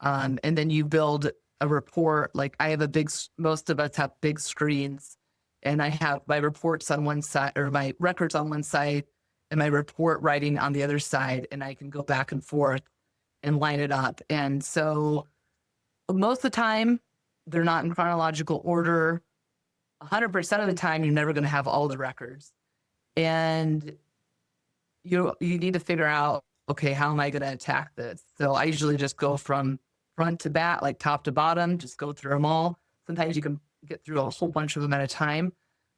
And then you build a report. Like I have most of us have big screens, and I have my reports on one side or my records on one side and my report writing on the other side. And I can go back and forth and line it up. And so most of the time, they're not in chronological order. 100% of the time, you're never going to have all the records. And you need to figure out, okay, how am I going to attack this? So I usually just go from front to back, like top to bottom, just go through them all. Sometimes you can get through a whole bunch of them at a time.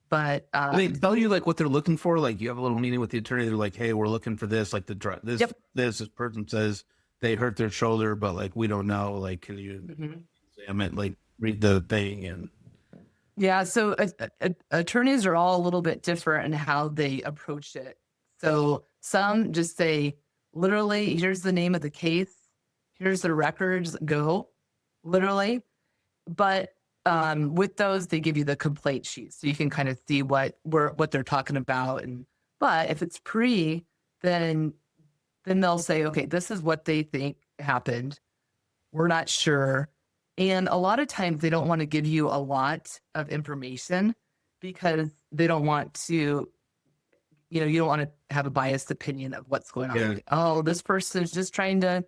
But they tell you like what they're looking for. Like you have a little meeting with the attorney. They're like, hey, we're looking for this. Like this person says they hurt their shoulder, but like, we don't know. Like, can you examine it? Like read the thing and. Yeah. So attorneys are all a little bit different in how they approach it. So some just say, literally, here's the name of the case. Here's the records, go, literally. But with those, they give you the complaint sheet, so you can kind of see what they're talking about. But if it's pre, then they'll say, okay, this is what they think happened. We're not sure. And a lot of times they don't want to give you a lot of information because they don't want to, you don't want to have a biased opinion of what's going on. Yeah. Oh, this person's just trying to,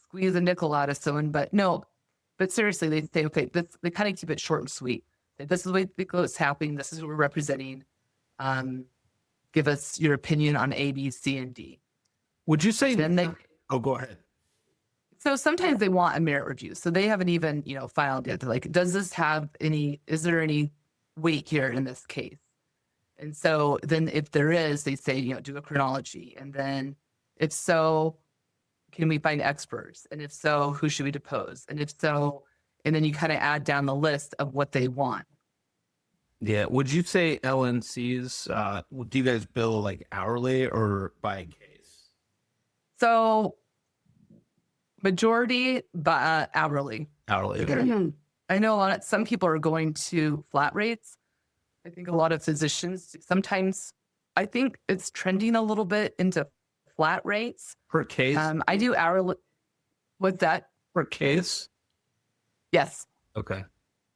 squeeze a nickel out of someone. But no, but seriously, they say, okay, they kind of keep it short and sweet. This is what's happening. This is what we're representing. Give us your opinion on A, B, C, and D. Would you say? Then go ahead. So sometimes they want a merit review. So they haven't even, filed yet. They're like, is there any weight here in this case? And so then if there is, they say, do a chronology. And then if so, can we find experts? And if so, who should we depose? And if so, and then you kind of add down the list of what they want. Yeah. Would you say LNCs, do you guys bill like hourly or by case? So majority hourly. Hourly. Okay. I know some people are going to flat rates. I think a lot of physicians sometimes, I think it's trending a little bit into flat rates. Per case? I do hourly. What's that? Per case? Yes. Okay.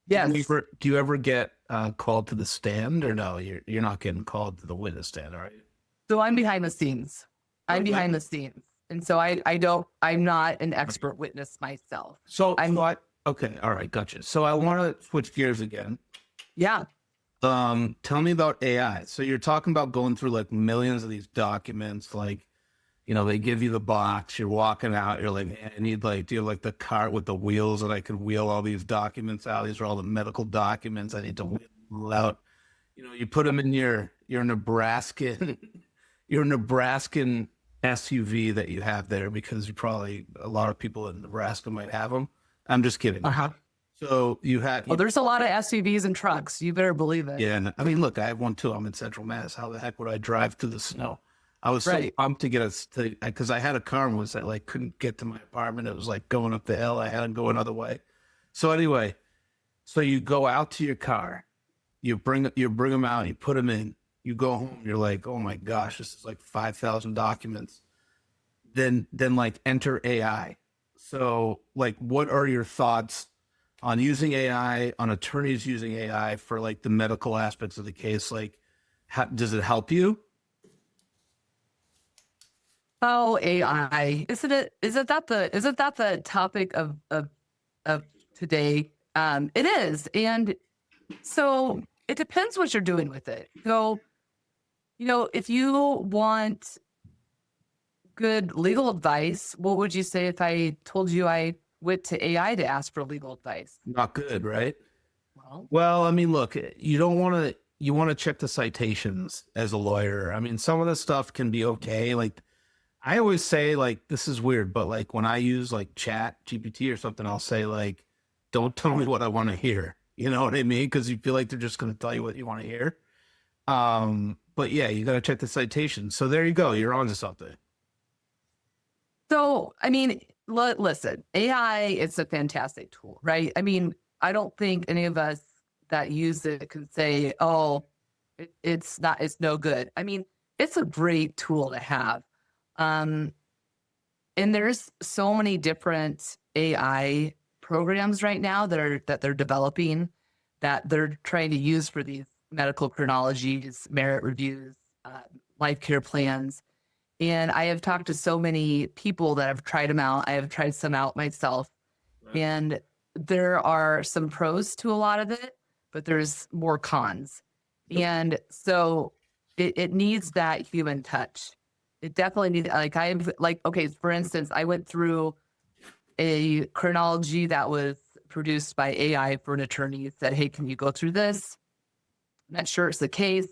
Yes. Do you ever get called to the stand or no? You're not getting called to the witness stand, are you? So I'm behind the scenes. I'm behind the scenes. And so I'm not an expert witness myself. Okay. All right. Gotcha. So I want to switch gears again. Yeah. Tell me about AI. So you're talking about going through like millions of these documents, like, they give you the box, you're walking out, you're like, man, I need do you have like the cart with the wheels that I could wheel all these documents out? These are all the medical documents I need to wheel out. You put them in your Nebraskan, SUV that you have there because a lot of people in Nebraska might have them. I'm just kidding. Uh-huh. So you had... Well, there's a lot of SUVs and trucks. You better believe it. Yeah. I mean, look, I have one too. I'm in Central Mass. How the heck would I drive through the snow? I was so pumped to get us to, because I had a car and was like couldn't get to my apartment. It was like going up the hill. I had to go another way. So anyway, so you go out to your car, you bring them out, you put them in, you go home. You're like, oh my gosh, this is like 5,000 documents. Then like enter AI. So like, what are your thoughts on using AI, on attorneys using AI for like the medical aspects of the case? Like, does it help you? Oh, AI. Isn't that the topic of today? It is. And so it depends what you're doing with it. So, if you want good legal advice, what would you say if I told you I went to AI to ask for legal advice. Not good, right? Well, Well, I mean, look, you want to check the citations as a lawyer. I mean, some of the stuff can be okay. Like, I always say, like, this is weird, but like when I use like Chat GPT or something, I'll say like, don't tell me what I want to hear. You know what I mean? Because you feel like they're just going to tell you what you want to hear. But yeah, you got to check the citations. So there you go. You're onto something. so, I mean, listen, AI, it's a fantastic tool, right? I mean, I don't think any of us that use it can say, oh, it's no good. I mean, it's a great tool to have. And there's so many different AI programs right now that they're developing, that they're trying to use for these medical chronologies, merit reviews, life care plans. And I have talked to so many people that have tried them out. I have tried some out myself. Right. And there are some pros to a lot of it, but there's more cons. And so it needs that human touch. It definitely needs, okay, for instance, I went through a chronology that was produced by AI for an attorney. It said, hey, can you go through this? I'm not sure it's the case.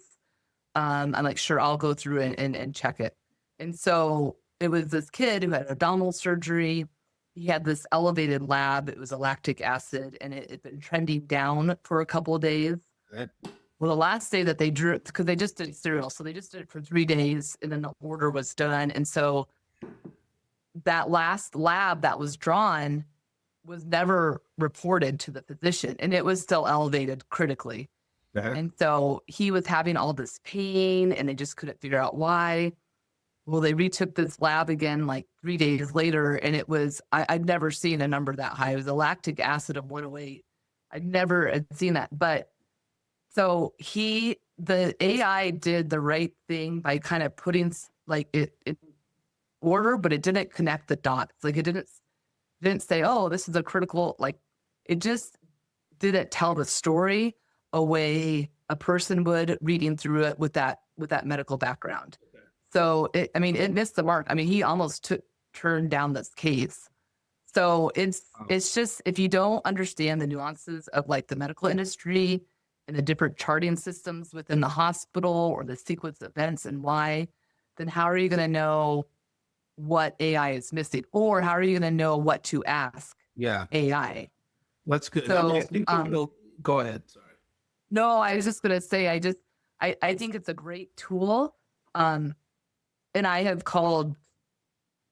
I'm like, sure, I'll go through it and check it. And so it was this kid who had abdominal surgery. He had this elevated lab. It was a lactic acid, and it had been trending down for a couple of days. Right. Well, the last day that they drew, because they just did serial, so they just did it for 3 days, and then the order was done. And so that last lab that was drawn was never reported to the physician, and it was still elevated critically. Okay. And so he was having all this pain, and they just couldn't figure out why. Well, they retook this lab again like 3 days later, and it was, I'd never seen a number that high. It was a lactic acid of 108. I'd never had seen that. But so the AI did the right thing by kind of putting like it in order, but it didn't connect the dots. Like it didn't say, oh, this is a critical, like it just didn't tell the story a way a person would reading through it with that medical background. Okay. So it missed the mark. I mean, he almost turned down this case. So it's just, if you don't understand the nuances of like the medical industry and the different charting systems within the hospital or the sequence of events and why, then how are you going to know what AI is missing, or how are you going to know what to ask AI? That's good. So, go ahead. Sorry. No, I was just going to say, I think it's a great tool. And I have called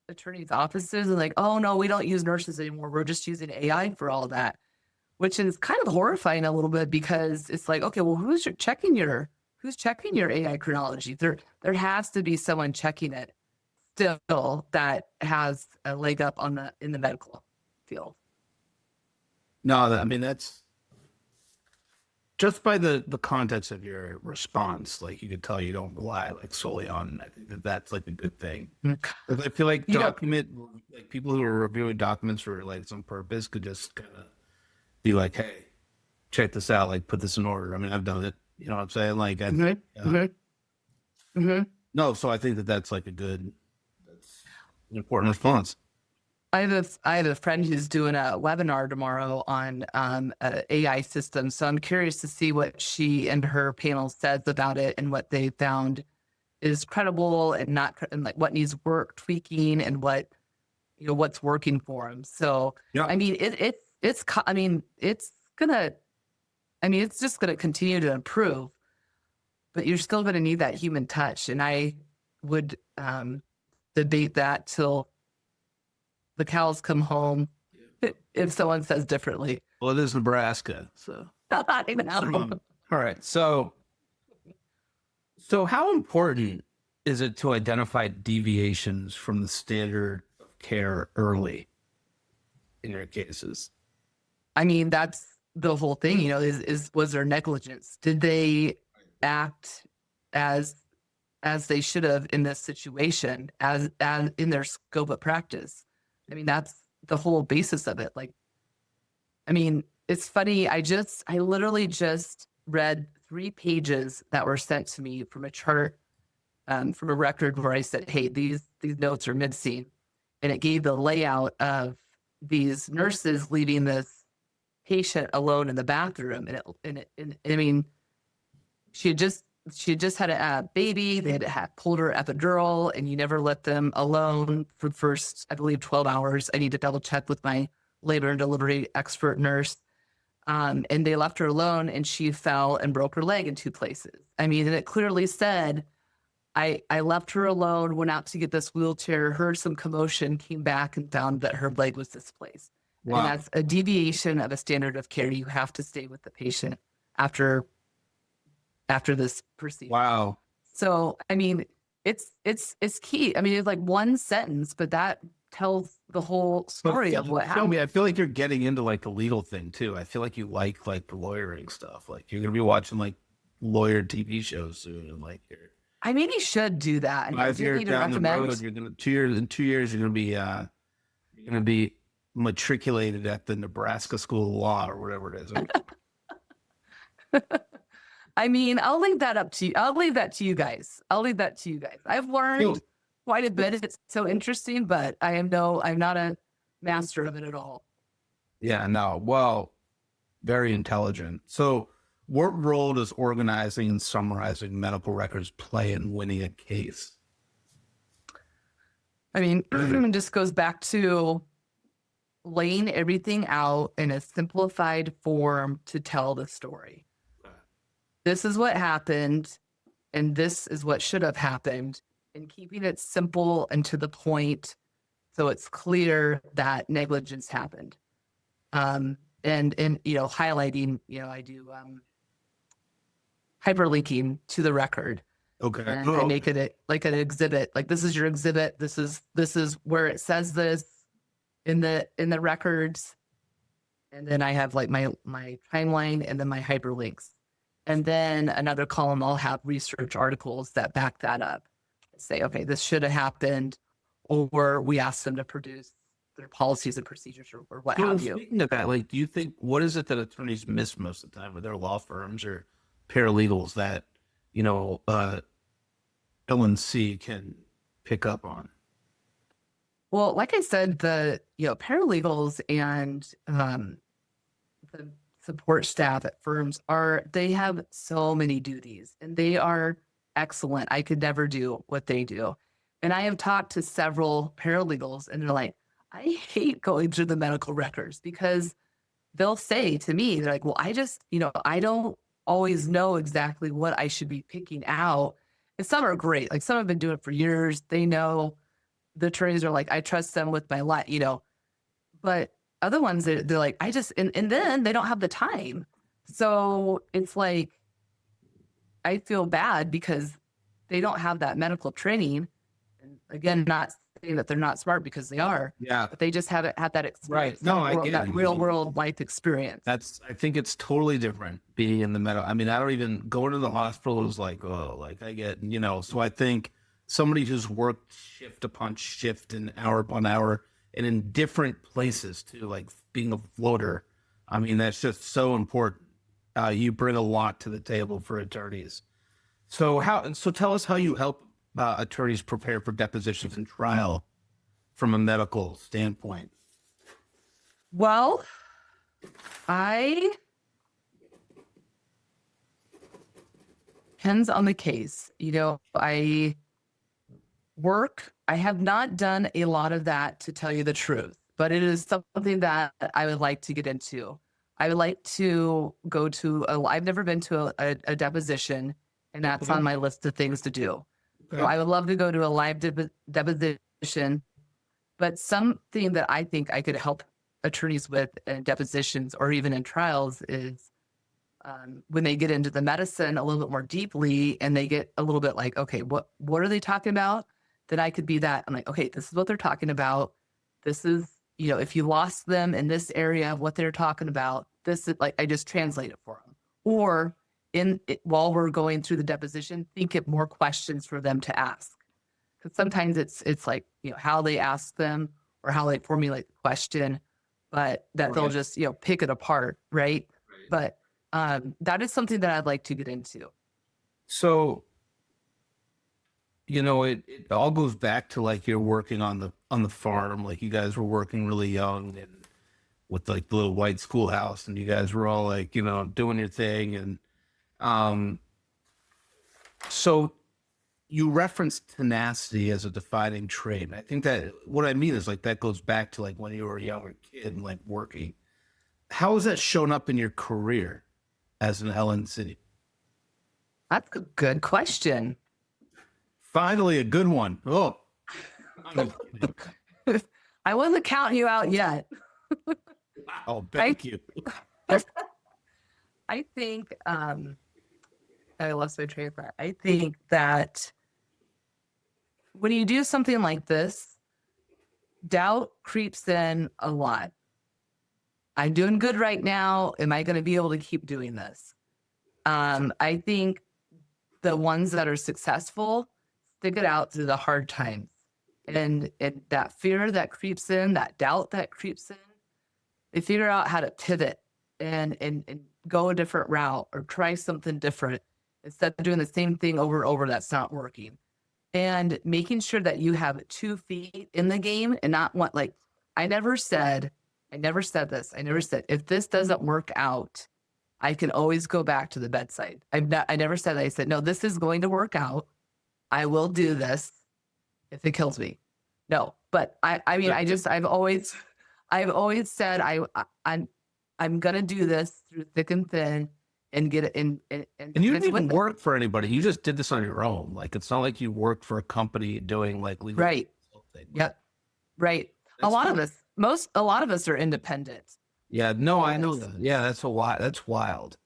attorneys' offices and like, oh no, we don't use nurses anymore. We're just using AI for all of that, which is kind of horrifying a little bit, because it's like, okay, well, who's checking your AI chronology? There has to be someone checking it still that has a leg up in the medical field. No, I mean, that's just by the context of your response. Like, you could tell you don't rely like solely on. I think that's like a good thing. Because I feel like like people who are reviewing documents for like some purpose could just kind of be like, hey, check this out. Like, put this in order. I mean, I've done it. You know what I'm saying? Like, no. So I think that's like an important response. I have a friend who's doing a webinar tomorrow on AI systems. So I'm curious to see what she and her panel says about it and what they found is credible and not, and like what needs work tweaking and what's working for them. So yeah. I mean, it's just gonna continue to improve, but you're still gonna need that human touch. And I would debate that till the cows come home, if someone says differently. Well, it is Nebraska, so. Not even out of them. All right, so how important is it to identify deviations from the standard of care early in your cases? I mean, that's the whole thing, was there negligence? Did they act as they should have in this situation, as in their scope of practice? I mean, that's the whole basis of it. Like, I mean, it's funny. I literally just read 3 pages that were sent to me from a chart, from a record where I said, hey, these notes are missing. And it gave the layout of these nurses leaving this patient alone in the bathroom. And I mean, she had just had a baby. They had pulled her epidural, and you never let them alone for the first, I believe, 12 hours. I need to double check with my labor and delivery expert nurse. And they left her alone, and she fell and broke her leg in 2 places. I mean, and it clearly said, I left her alone, went out to get this wheelchair, heard some commotion, came back and found that her leg was displaced. Wow. And that's a deviation of a standard of care. You have to stay with the patient after this procedure. Wow. So, I mean, it's key. I mean, it's like one sentence, but that tells the whole story of what happened. Shelby, I feel like you're getting into like the legal thing too. I feel like you like the lawyering stuff. Like you're gonna be watching like lawyer TV shows soon, and like you're I mean, you should do that. And 5 years down the road, you're gonna 2 years you're gonna be matriculated at the Nebraska School of Law or whatever it is. I mean, I'll leave that up to you. I'll leave that to you guys. I've learned quite a bit. It's so interesting, but I'm not a master of it at all. Yeah, no. Well, very intelligent. So what role does organizing and summarizing medical records play in winning a case? I mean, it just goes back to laying everything out in a simplified form to tell the story. This is what happened, and this is what should have happened, and keeping it simple and to the point so it's clear that negligence happened. And highlighting, I do hyperlinking to the record. Okay. And I make it like an exhibit. Like, this is your exhibit. This is where it says this in the records. And then I have like my timeline and then my hyperlinks. And then another column, I'll have research articles that back that up. Say, okay, this should have happened, or we asked them to produce their policies and procedures or what have you. Speaking of that, like, do you think, what is it that attorneys miss most of the time with their law firms or paralegals that, L&C can pick up on? Well, like I said, the paralegals and the support staff at firms they have so many duties, and they are excellent. I could never do what they do. And I have talked to several paralegals, and they're like, I hate going through the medical records, because they'll say to me, they're like, well, I just, I don't always know exactly what I should be picking out. And some are great. Like, some have been doing it for years. They know. The attorneys are like, I trust them with my life, but other ones, they're like, I just, and then they don't have the time. So it's like, I feel bad because they don't have that medical training. And again, not saying that they're not smart, because they are. Yeah. But they just haven't had that experience. Right. No, I get that it. real world life experience. I think it's totally different being in the medical. I mean, I don't even go to the hospital is like, oh, like I get, so I think somebody who's worked shift upon shift and hour upon hour and in different places too, like being a floater. I mean, that's just so important. You bring a lot to the table for attorneys. So tell us how you help attorneys prepare for depositions and trial from a medical standpoint. Well, depends on the case. I have not done a lot of that, to tell you the truth, but it is something that I would like to get into. I would like to go to I've never been to a deposition, and that's on my list of things to do. Okay. So I would love to go to a live deposition, but something that I think I could help attorneys with in depositions or even in trials is when they get into the medicine a little bit more deeply, and they get a little bit like, okay, what are they talking about? Then I could be that. I'm like, okay, this is what they're talking about. This is, if you lost them in this area of what they're talking about, this is like, I just translate it for them. Or while we're going through the deposition, think of more questions for them to ask. Because sometimes it's like, how they ask them or how they formulate the question, but that they'll just, pick it apart. Right. But that is something that I'd like to get into. So it all goes back to like you're working on the farm, like you guys were working really young and with like the little white schoolhouse, and you guys were all like, doing your thing. And so you referenced tenacity as a defining trait. And I think that what I mean is like that goes back to like when you were a younger kid and like working. How has that shown up in your career as an LNC? That's a good question. Finally, a good one. Oh, I wasn't counting you out yet. oh, thank you. I think, I lost my train of thought. I think that when you do something like this, doubt creeps in a lot. I'm doing good right now. Am I going to be able to keep doing this? I think the ones that are successful stick it out through the hard times. And that fear that creeps in, that doubt that creeps in, they figure out how to pivot and go a different route or try something different instead of doing the same thing over and over that's not working. And making sure that you have 2 feet in the game and not want, like, I never said this. I never said, if this doesn't work out, I can always go back to the bedside. I never said that. I said, no, this is going to work out. I will do this if it kills me. No, but I've always said I'm gonna do this through thick and thin and get it in. And you didn't even work for anybody. You just did this on your own. Like, it's not like you worked for a company doing like legal. Right. Yep. Right. A lot of us are independent. Yeah. No, I know that. Yeah, that's wild.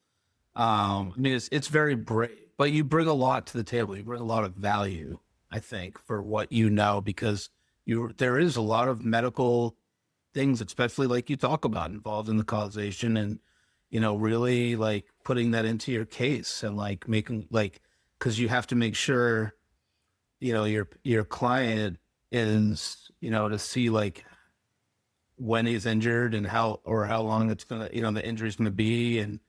I mean, it's very brave, but you bring a lot to the table. You bring a lot of value, I think, for what you know, because there is a lot of medical things, especially like you talk about, involved in the causation, and really like putting that into your case and like making like, because you have to make sure your client is to see like when he's injured and how long it's gonna the injury's gonna be, and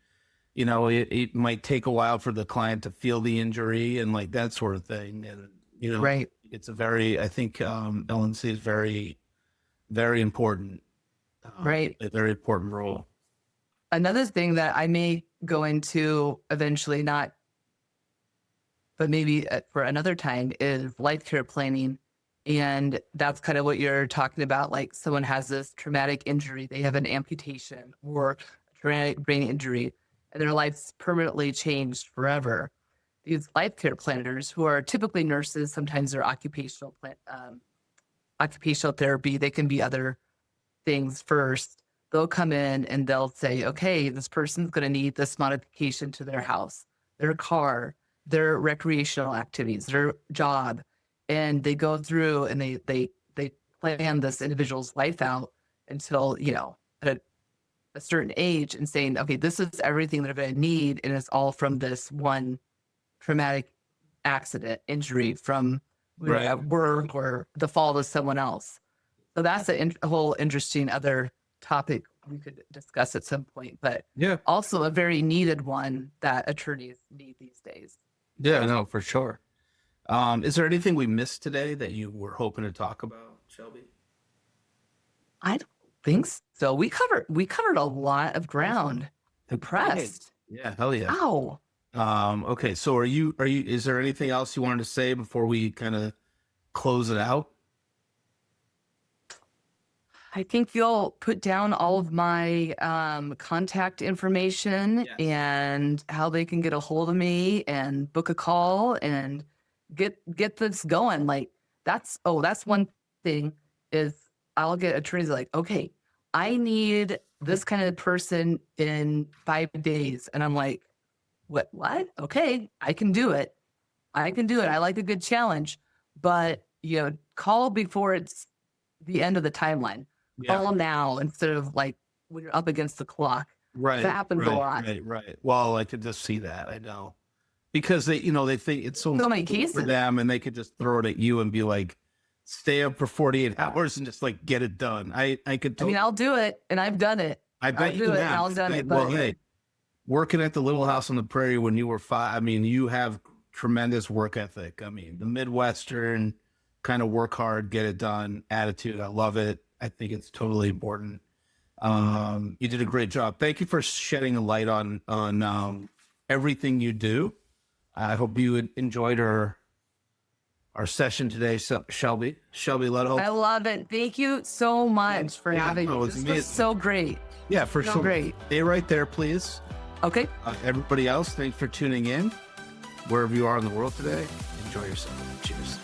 it might take a while for the client to feel the injury and like that sort of thing. And right. It's I think LNC is very, very important. Right. A very important role. Another thing that I may go into eventually, not, but maybe for another time, is life care planning. And that's kind of what you're talking about. Like, someone has this traumatic injury, they have an amputation or a traumatic brain injury, and their life's permanently changed forever. These life care planners, who are typically nurses, sometimes they're occupational therapy, they can be other things first. They'll come in and they'll say, okay, this person's going to need this modification to their house, their car, their recreational activities, their job. And they go through and they plan this individual's life out until, at a certain age, and saying, okay, this is everything they're going to need. And it's all from this one traumatic accident, injury from at work or the fault of someone else. So that's a whole interesting other topic we could discuss at some point, but yeah, also a very needed one that attorneys need these days. Yeah, no, for sure. Is there anything we missed today that you were hoping to talk about, Shelby? I don't think so. We covered a lot of ground. Impressed. Yeah, hell yeah. Wow. Okay, so is there anything else you wanted to say before we kind of close it out? I think you'll put down all of my contact information. Yes. And how they can get a hold of me and book a call and get this going. Like, that's one thing, is I'll get attorneys like, okay, I need this kind of person in 5 days. And I'm like, what? Okay, I can do it. I like a good challenge, but call before it's the end of the timeline. Yeah. Call now instead of like when you're up against the clock. Right. That happens a lot. Right. Well, I could just see that. I know, because they think it's so many cases for them, and they could just throw it at you and be like, stay up for 48 hours and just like get it done. I could. I'll do it, and I've done it. I bet you have. I've done it. Well, hey, working at the Little House on the Prairie when you were 5, I mean, you have tremendous work ethic. I mean, the Midwestern kind of work hard, get it done attitude. I love it. I think it's totally important. You did a great job. Thank you for shedding a light on everything you do. I hope you enjoyed our session today, Shelby Lodholz. I love it. Thank you so much for having me. This was so great. Yeah, for sure. Great. Stay right there, please. Okay. Everybody else, thanks for tuning in. Wherever you are in the world today, enjoy yourself. Cheers.